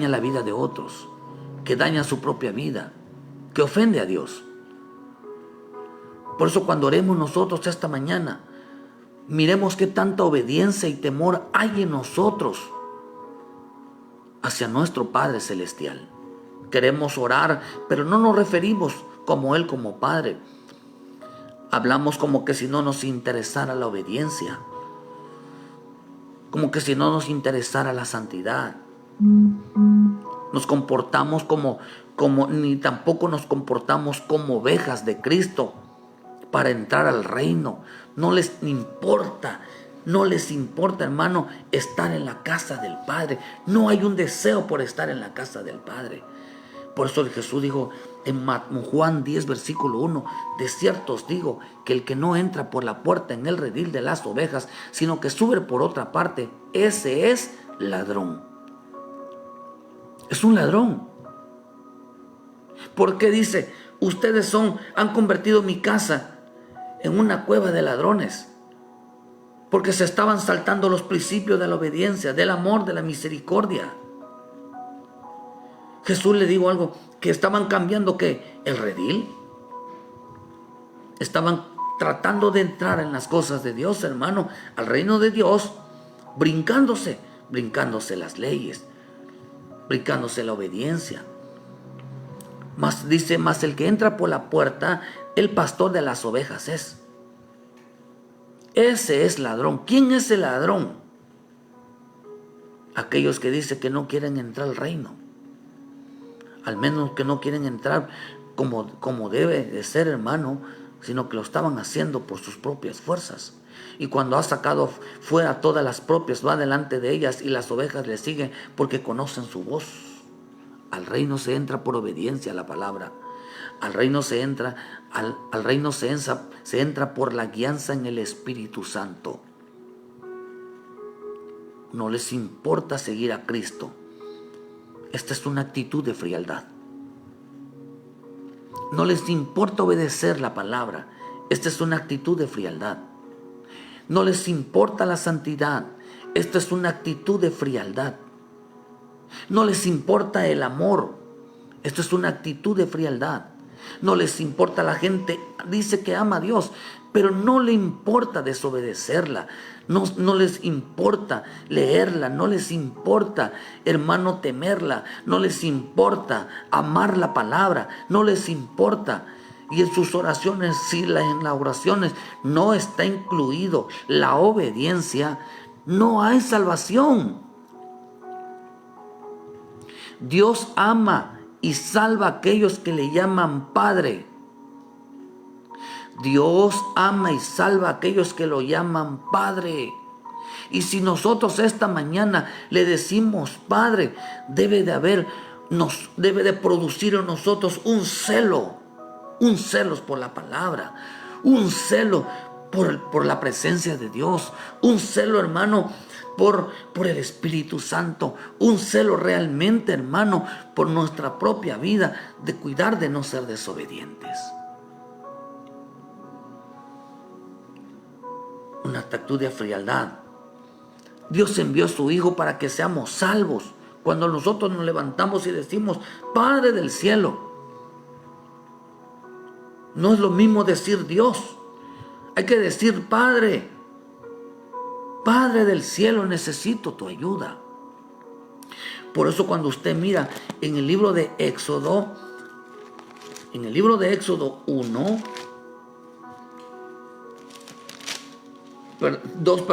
la vida de otros, que daña su propia vida, que ofende a Dios. Por eso cuando oremos nosotros esta mañana, miremos qué tanta obediencia y temor hay en nosotros hacia nuestro Padre Celestial. Queremos orar, pero no nos referimos como Él, como Padre. Hablamos como que si no nos interesara la obediencia, como que si no nos interesara la santidad. Nos comportamos ni tampoco nos comportamos como ovejas de Cristo para entrar al reino. No les importa, hermano, estar en la casa del Padre. No hay un deseo por estar en la casa del Padre. Por eso Jesús dijo en Juan 10, versículo 1, de cierto os digo que el que no entra por la puerta en el redil de las ovejas, sino que sube por otra parte, ese es ladrón. Es un ladrón. Porque dice, ustedes han convertido mi casa en una cueva de ladrones, porque se estaban saltando los principios de la obediencia, del amor, de la misericordia. Jesús le dijo algo, que estaban cambiando, ¿qué? El redil. Estaban tratando de entrar en las cosas de Dios, hermano, al reino de Dios, brincándose las leyes, brincándose la obediencia. Dice, más el que entra por la puerta, el pastor de las ovejas es. Ese es ladrón. ¿Quién es el ladrón? Aquellos que dicen que no quieren entrar al reino. Al menos que no quieren entrar como debe de ser, hermano, sino que lo estaban haciendo por sus propias fuerzas. Y cuando ha sacado fuera todas las propias, va delante de ellas y las ovejas le siguen porque conocen su voz. Al reino se entra por obediencia a la palabra. Al reino se entra por la guianza en el Espíritu Santo. No les importa seguir a Cristo. Esta es una actitud de frialdad. No les importa obedecer la palabra. Esta es una actitud de frialdad. No les importa la santidad. Esta es una actitud de frialdad. No les importa el amor. Esto es una actitud de frialdad. No les importa la gente. Dice que ama a Dios, pero no le importa desobedecerla. No les importa leerla, no les importa, hermano, temerla, no les importa amar la palabra, no les importa. Y en sus oraciones, si en las oraciones no está incluido la obediencia, no hay salvación. Dios ama y salva a aquellos que le llaman Padre. Dios ama y salva a aquellos que lo llaman Padre. Y si nosotros esta mañana le decimos Padre, debe de producir en nosotros un celo por la palabra, un celo por la presencia de Dios, un celo, hermano, por el Espíritu Santo, un celo realmente, hermano, por nuestra propia vida, de cuidar de no ser desobedientes. Una actitud de frialdad. Dios envió a su Hijo para que seamos salvos. Cuando nosotros nos levantamos y decimos Padre del cielo, no es lo mismo decir Dios. Hay que decir Padre. Padre del cielo, necesito tu ayuda. Por eso cuando usted mira en el libro de Éxodo, 2,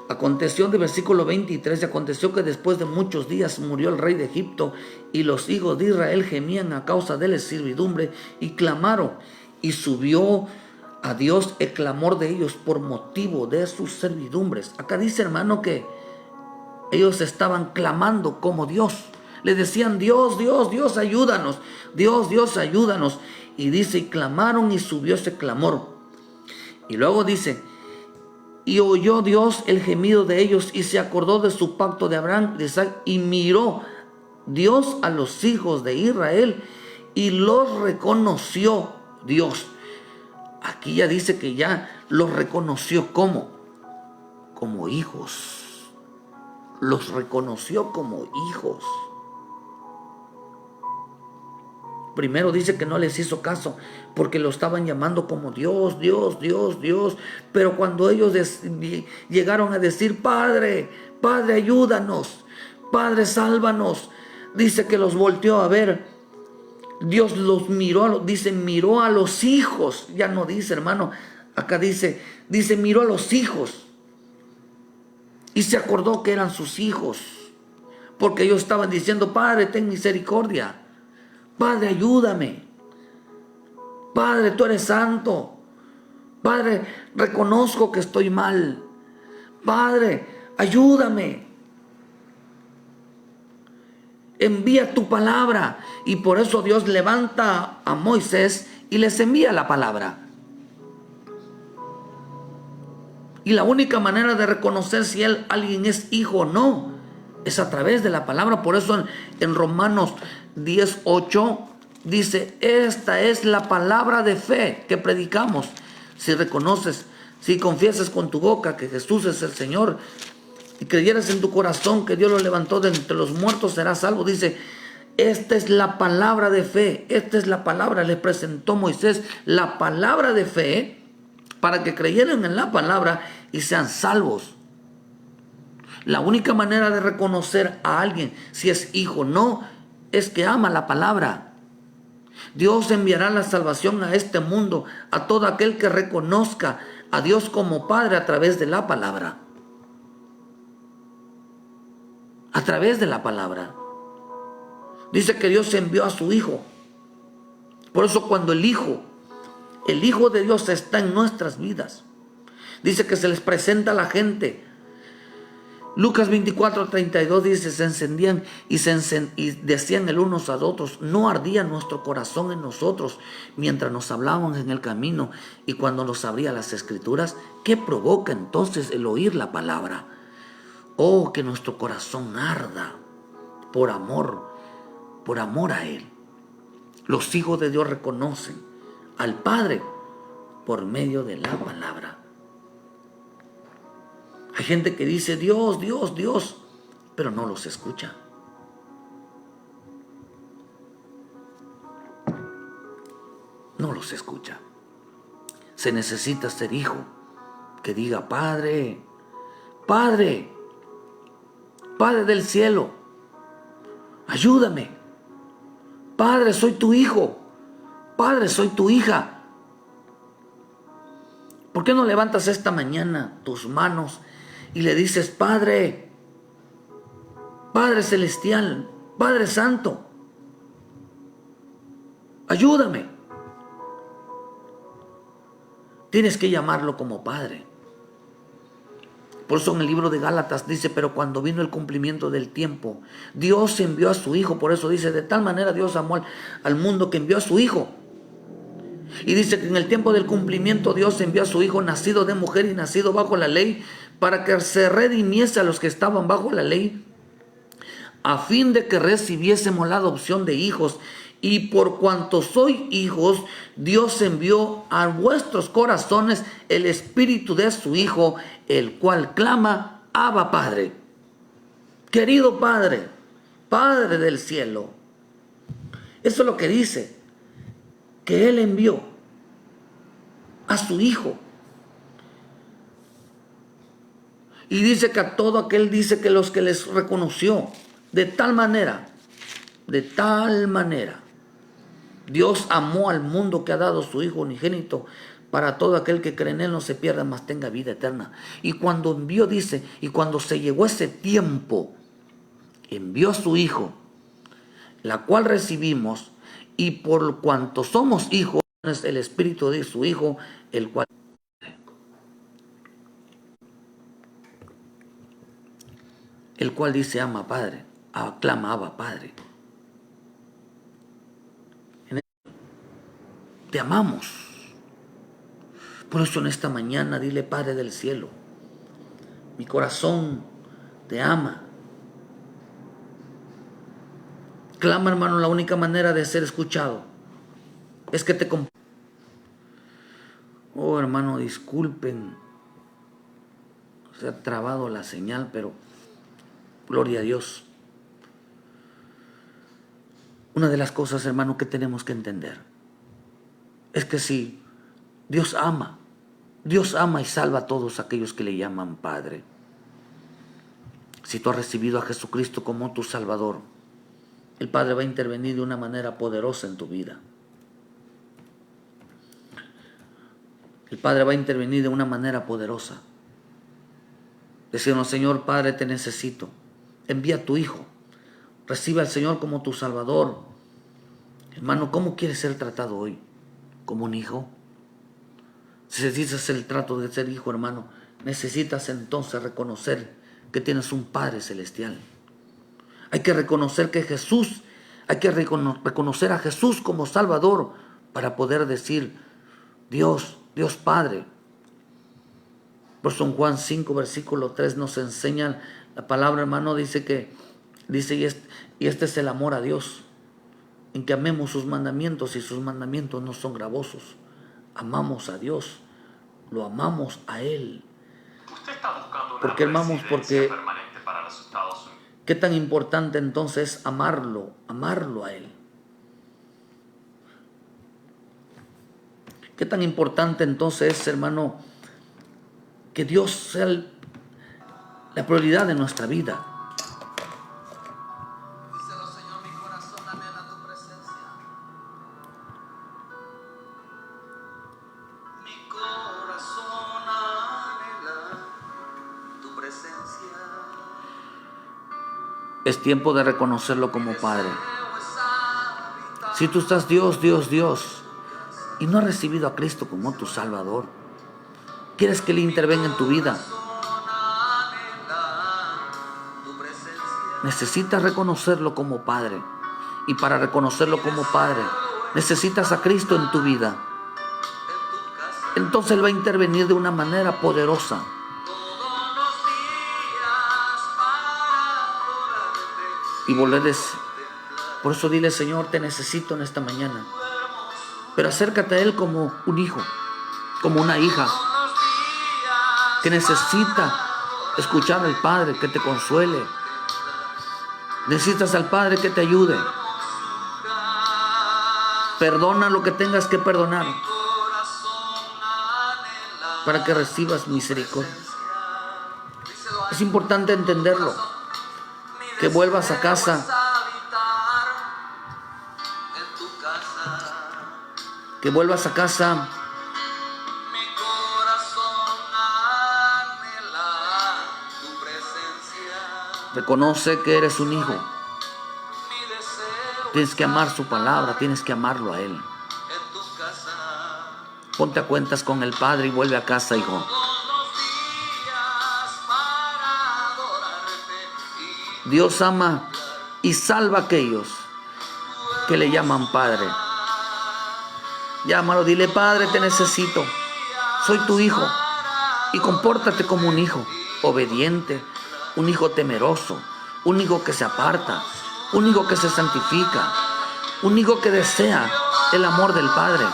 aconteció de versículo 23, y aconteció que después de muchos días murió el rey de Egipto, y los hijos de Israel gemían a causa de la servidumbre, y clamaron, y subió a Dios el clamor de ellos por motivo de sus servidumbres. Acá dice, hermano, que ellos estaban clamando como Dios. Le decían, Dios, Dios, Dios, ayúdanos. Dios, Dios, ayúdanos. Y dice, y clamaron y subió ese clamor. Y luego dice, y oyó Dios el gemido de ellos y se acordó de su pacto de Abraham, de Isaac, y miró Dios a los hijos de Israel y los reconoció Dios. Aquí ya dice que ya los reconoció como hijos. Los reconoció como hijos. Primero dice que no les hizo caso porque lo estaban llamando como Dios, Dios, Dios, Dios. Pero cuando ellos llegaron a decir, Padre, Padre, ayúdanos, Padre, sálvanos, dice que los volteó a ver. Dios los miró, miró a los hijos. Ya no dice, hermano, acá dice miró a los hijos. Y se acordó que eran sus hijos. Porque ellos estaban diciendo, Padre, ten misericordia. Padre, ayúdame. Padre, tú eres santo. Padre, reconozco que estoy mal. Padre, ayúdame. Envía tu palabra. Y por eso Dios levanta a Moisés y les envía la palabra. Y la única manera de reconocer si alguien es hijo o no es a través de la palabra. Por eso en Romanos 10:8 dice, esta es la palabra de fe que predicamos. Si confiesas con tu boca que Jesús es el Señor y creyeras en tu corazón que Dios lo levantó de entre los muertos, serás salvo. Dice, esta es la palabra de fe. Esta es la palabra. Le presentó Moisés la palabra de fe para que creyeran en la palabra y sean salvos. La única manera de reconocer a alguien si es hijo o no es que ama la palabra. Dios enviará la salvación a este mundo, a todo aquel que reconozca a Dios como Padre a través de la palabra. A través de la palabra. Dice que Dios envió a su Hijo. Por eso cuando el Hijo de Dios está en nuestras vidas, dice que se les presenta a la gente. Lucas 24:32 dice, se encendían y decían el unos a otros, no ardía nuestro corazón en nosotros mientras nos hablábamos en el camino y cuando nos abría las escrituras. ¿Qué provoca entonces el oír la palabra? Oh, que nuestro corazón arda por amor a Él. Los hijos de Dios reconocen al Padre por medio de la palabra. Hay gente que dice Dios, Dios, Dios, pero no los escucha. No los escucha. Se necesita ser hijo que diga, Padre, Padre, Padre del cielo, ayúdame. Padre, soy tu hijo. Padre, soy tu hija. ¿Por qué no levantas esta mañana tus manos y le dices: Padre, Padre celestial, Padre santo, ayúdame? Tienes que llamarlo como Padre. Por eso en el libro de Gálatas dice: pero cuando vino el cumplimiento del tiempo, Dios envió a su Hijo. Por eso dice: de tal manera Dios amó al mundo que envió a su Hijo. Y dice que en el tiempo del cumplimiento Dios envió a su Hijo, nacido de mujer y nacido bajo la ley, para que se redimiese a los que estaban bajo la ley, a fin de que recibiésemos la adopción de hijos. Y por cuanto sois hijos, Dios envió a vuestros corazones el espíritu de su Hijo, el cual clama: Abba, Padre. Querido Padre, Padre del cielo. Eso es lo que dice, que Él envió a su Hijo. Y dice que a todo aquel, dice que los que les reconoció, de tal manera, Dios amó al mundo que ha dado su Hijo unigénito, para todo aquel que cree en Él no se pierda, mas tenga vida eterna. Y cuando envió, dice, y cuando se llegó ese tiempo, envió a su Hijo, la cual recibimos, y por cuanto somos hijos, es el espíritu de su Hijo, el cual dice: ama, Padre, aclama, Abba, Padre. Te amamos. Por eso en esta mañana dile: Padre del cielo, mi corazón te ama. Clama, hermano. La única manera de ser escuchado es que te... Oh, hermano, disculpen, se ha trabado la señal, pero gloria a Dios. Una de las cosas, hermano, que tenemos que entender es que si Dios ama y salva a todos aquellos que le llaman Padre. Si tú has recibido a Jesucristo como tu Salvador, el Padre va a intervenir de una manera poderosa en tu vida. El Padre va a intervenir de una manera poderosa. Decirnos: Señor Padre, te necesito. Envía a tu Hijo. Recibe al Señor como tu Salvador. Hermano, ¿cómo quieres ser tratado hoy? ¿Como un hijo? Si necesitas el trato de ser hijo, hermano, necesitas entonces reconocer que tienes un Padre celestial. Hay que reconocer que hay que reconocer a Jesús como Salvador para poder decir: Dios Padre. Por eso en Juan 5, versículo 3 nos enseña la palabra, hermano. Dice, y este es el amor a Dios, en que amemos sus mandamientos, y sus mandamientos no son gravosos. Amamos a Dios, lo amamos a Él. Usted está buscando una porque amamos, porque permanente para los Estados Unidos. Qué tan importante entonces es amarlo a Él. Qué tan importante entonces es, hermano, que Dios sea la prioridad de nuestra vida. Díselo, Señor, mi corazón anhela tu presencia. Mi corazón anhela tu presencia. Es tiempo de reconocerlo como Padre. Si tú estás Dios, y no has recibido a Cristo como tu Salvador, quieres que Él intervenga en tu vida, necesitas reconocerlo como Padre. Y para reconocerlo como Padre, necesitas a Cristo en tu vida. Entonces Él va a intervenir de una manera poderosa. Y volverles. Por eso dile: Señor, te necesito en esta mañana. Pero acércate a Él como un hijo, como una hija, que necesita escuchar al Padre que te consuele. Necesitas al Padre que te ayude. Perdona lo que tengas que perdonar, para que recibas misericordia. Es importante entenderlo. Que vuelvas a casa. Que vuelvas a casa. Reconoce que eres un hijo. Tienes que amar su palabra, tienes que amarlo a Él. Ponte a cuentas con el Padre y vuelve a casa, hijo. Dios ama y salva a aquellos que le llaman Padre. Llámalo, dile: Padre, te necesito. Soy tu hijo. Y compórtate como un hijo obediente, un hijo temeroso, un hijo que se aparta, un hijo que se santifica, un hijo que desea el amor del Padre.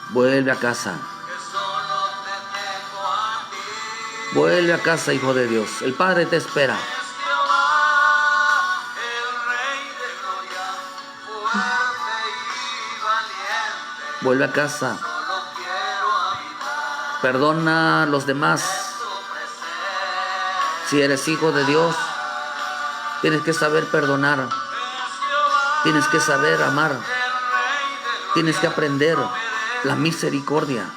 Vuelve a casa. Vuelve a casa, hijo de Dios. El Padre te espera. Vuelve a casa. Perdona a los demás. Si eres hijo de Dios, tienes que saber perdonar. Tienes que saber amar. Tienes que aprender la misericordia.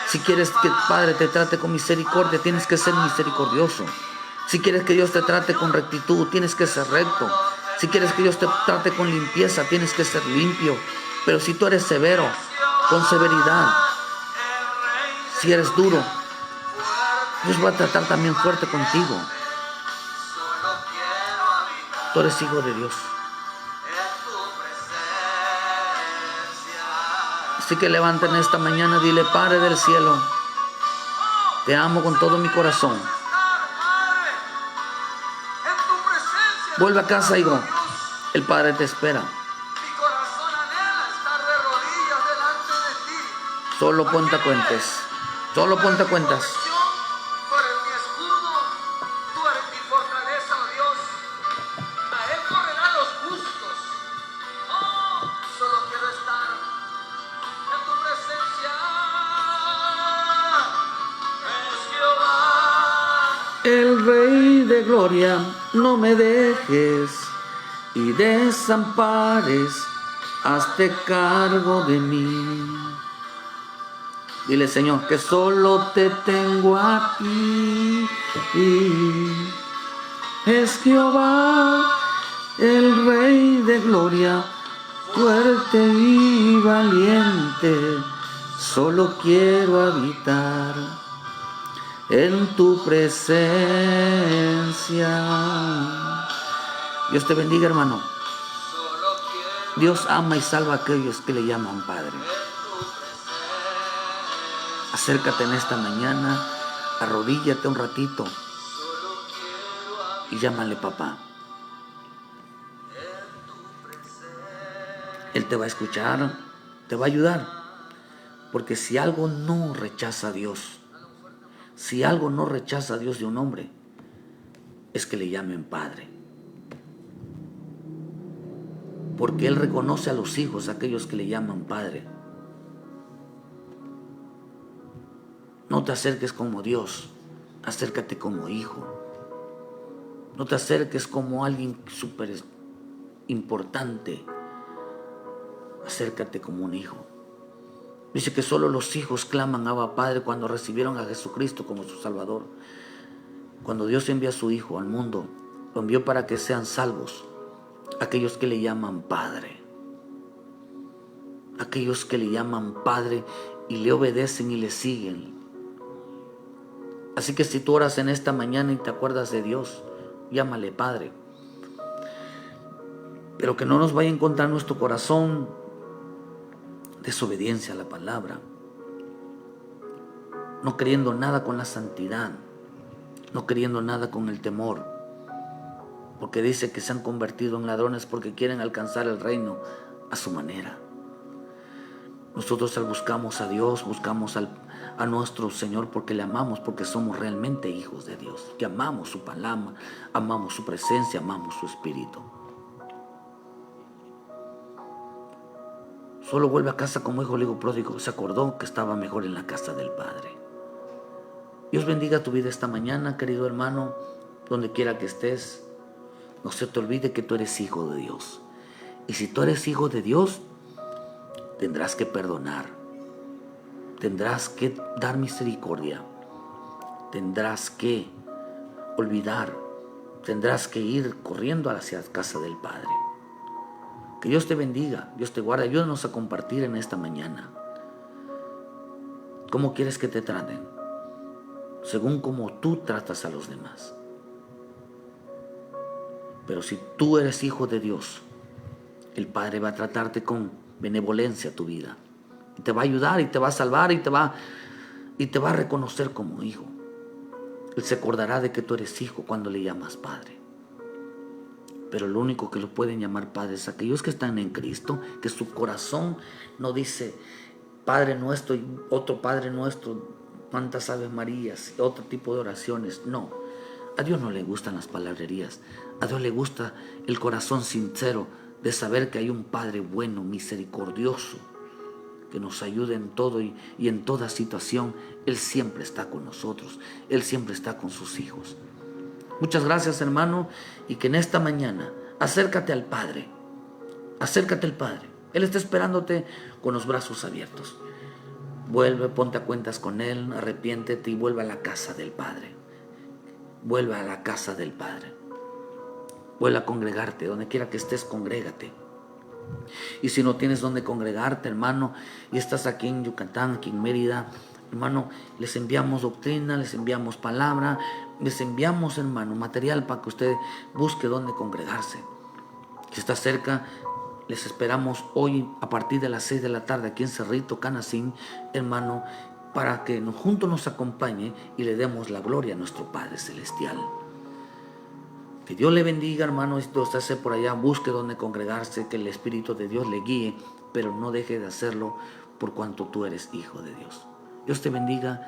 Si quieres que el Padre te trate con misericordia, tienes que ser misericordioso. Si quieres que Dios te trate con rectitud, tienes que ser recto. Si quieres que Dios te trate con limpieza, tienes que ser limpio. Pero si tú eres severo, con severidad, si eres duro, Dios va a tratar también fuerte contigo. Tú eres hijo de Dios. Así que levanten esta mañana, dile: Padre del cielo, te amo con todo mi corazón. Vuelve a casa, hijo. El Padre te espera. Solo ponte a cuentas. Solo ponte a cuentas. El Rey de gloria, no me dejes y desampares, hazte cargo de mí. Dile: Señor, que solo te tengo a ti. Es Jehová, el Rey de gloria, fuerte y valiente, solo quiero habitar en tu presencia. Dios te bendiga, hermano. Dios ama y salva a aquellos que le llaman Padre. Acércate en esta mañana, arrodíllate un ratito y llámale papá. Él te va a escuchar, te va a ayudar. Porque si algo no rechaza a Dios, si algo no rechaza a Dios de un hombre, es que le llamen Padre. Porque Él reconoce a los hijos, a aquellos que le llaman Padre. No te acerques como Dios, acércate como hijo. No te acerques como alguien súper importante, acércate como un hijo. Dice que solo los hijos claman Abba Padre cuando recibieron a Jesucristo como su Salvador. Cuando Dios envía a su Hijo al mundo, lo envió para que sean salvos aquellos que le llaman Padre. Aquellos que le llaman Padre y le obedecen y le siguen. Así que si tú oras en esta mañana y te acuerdas de Dios, llámale Padre. Pero que no nos vaya a encontrar nuestro corazón desobediencia a la palabra, no queriendo nada con la santidad, no queriendo nada con el temor, porque dice que se han convertido en ladrones porque quieren alcanzar el reino a su manera. Nosotros buscamos a Dios, buscamos a nuestro Señor porque le amamos, porque somos realmente hijos de Dios, que amamos su palabra, amamos su presencia, amamos su espíritu. Solo vuelve a casa como hijo pródigo. Se acordó que estaba mejor en la casa del Padre. Dios bendiga tu vida esta mañana, querido hermano, donde quiera que estés. No se te olvide que tú eres hijo de Dios. Y si tú eres hijo de Dios, tendrás que perdonar. Tendrás que dar misericordia. Tendrás que olvidar. Tendrás que ir corriendo hacia la casa del Padre. Que Dios te bendiga, Dios te guarde. Ayúdanos a compartir en esta mañana. ¿Cómo quieres que te traten? Según como tú tratas a los demás. Pero si tú eres hijo de Dios, el Padre va a tratarte con benevolencia tu vida. Y te va a ayudar y te va a salvar y te va a reconocer como hijo. Él se acordará de que tú eres hijo cuando le llamas Padre. Pero lo único que lo pueden llamar Padre es aquellos que están en Cristo, que su corazón no dice Padre nuestro y otro Padre nuestro, cuántas Aves Marías, otro tipo de oraciones. No, a Dios no le gustan las palabrerías. A Dios le gusta el corazón sincero de saber que hay un Padre bueno, misericordioso, que nos ayude en todo y en toda situación. Él siempre está con nosotros. Él siempre está con sus hijos. Muchas gracias, hermano, y que en esta mañana acércate al Padre. Acércate al Padre. Él está esperándote con los brazos abiertos. Vuelve, ponte a cuentas con Él, arrepiéntete y vuelve a la casa del Padre. Vuelve a la casa del Padre. Vuelve a congregarte, donde quiera que estés, congrégate. Y si no tienes donde congregarte, hermano, y estás aquí en Yucatán, aquí en Mérida, hermano, les enviamos doctrina, les enviamos palabra, les enviamos, hermano, material para que usted busque donde congregarse. Si está cerca, les esperamos hoy a partir de las 6 de la tarde aquí en Cerrito, Canacín, hermano, para que juntos nos acompañe y le demos la gloria a nuestro Padre Celestial. Que Dios le bendiga, hermano, y si usted está por allá, busque donde congregarse, que el Espíritu de Dios le guíe, pero no deje de hacerlo por cuanto tú eres hijo de Dios. Dios te bendiga.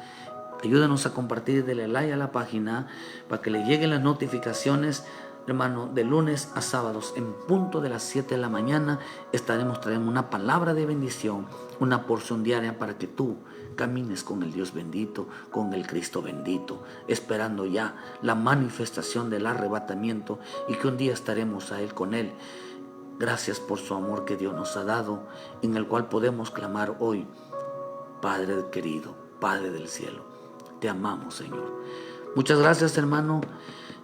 Ayúdanos a compartir, dele like a la página para que le lleguen las notificaciones, hermano. De lunes a sábados en punto de las 7 de la mañana estaremos trayendo una palabra de bendición, una porción diaria para que tú camines con el Dios bendito, con el Cristo bendito, esperando ya la manifestación del arrebatamiento y que un día estaremos a Él con Él. Gracias por su amor que Dios nos ha dado, en el cual podemos clamar hoy: Padre querido, Padre del cielo, te amamos, Señor. Muchas gracias, hermano.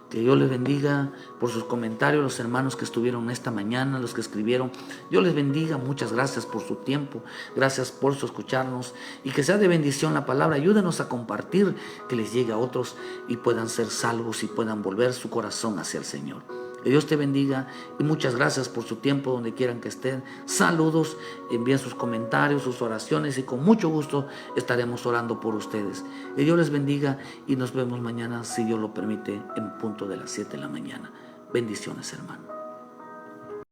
Que Dios les bendiga por sus comentarios, los hermanos que estuvieron esta mañana, los que escribieron. Dios les bendiga, muchas gracias por su tiempo, gracias por su escucharnos y que sea de bendición la palabra. Ayúdenos a compartir, que les llegue a otros y puedan ser salvos y puedan volver su corazón hacia el Señor. Que Dios te bendiga y muchas gracias por su tiempo donde quieran que estén. Saludos, envíen sus comentarios, sus oraciones y con mucho gusto estaremos orando por ustedes. Que Dios les bendiga y nos vemos mañana, si Dios lo permite, en punto de las 7 de la mañana. Bendiciones, hermano.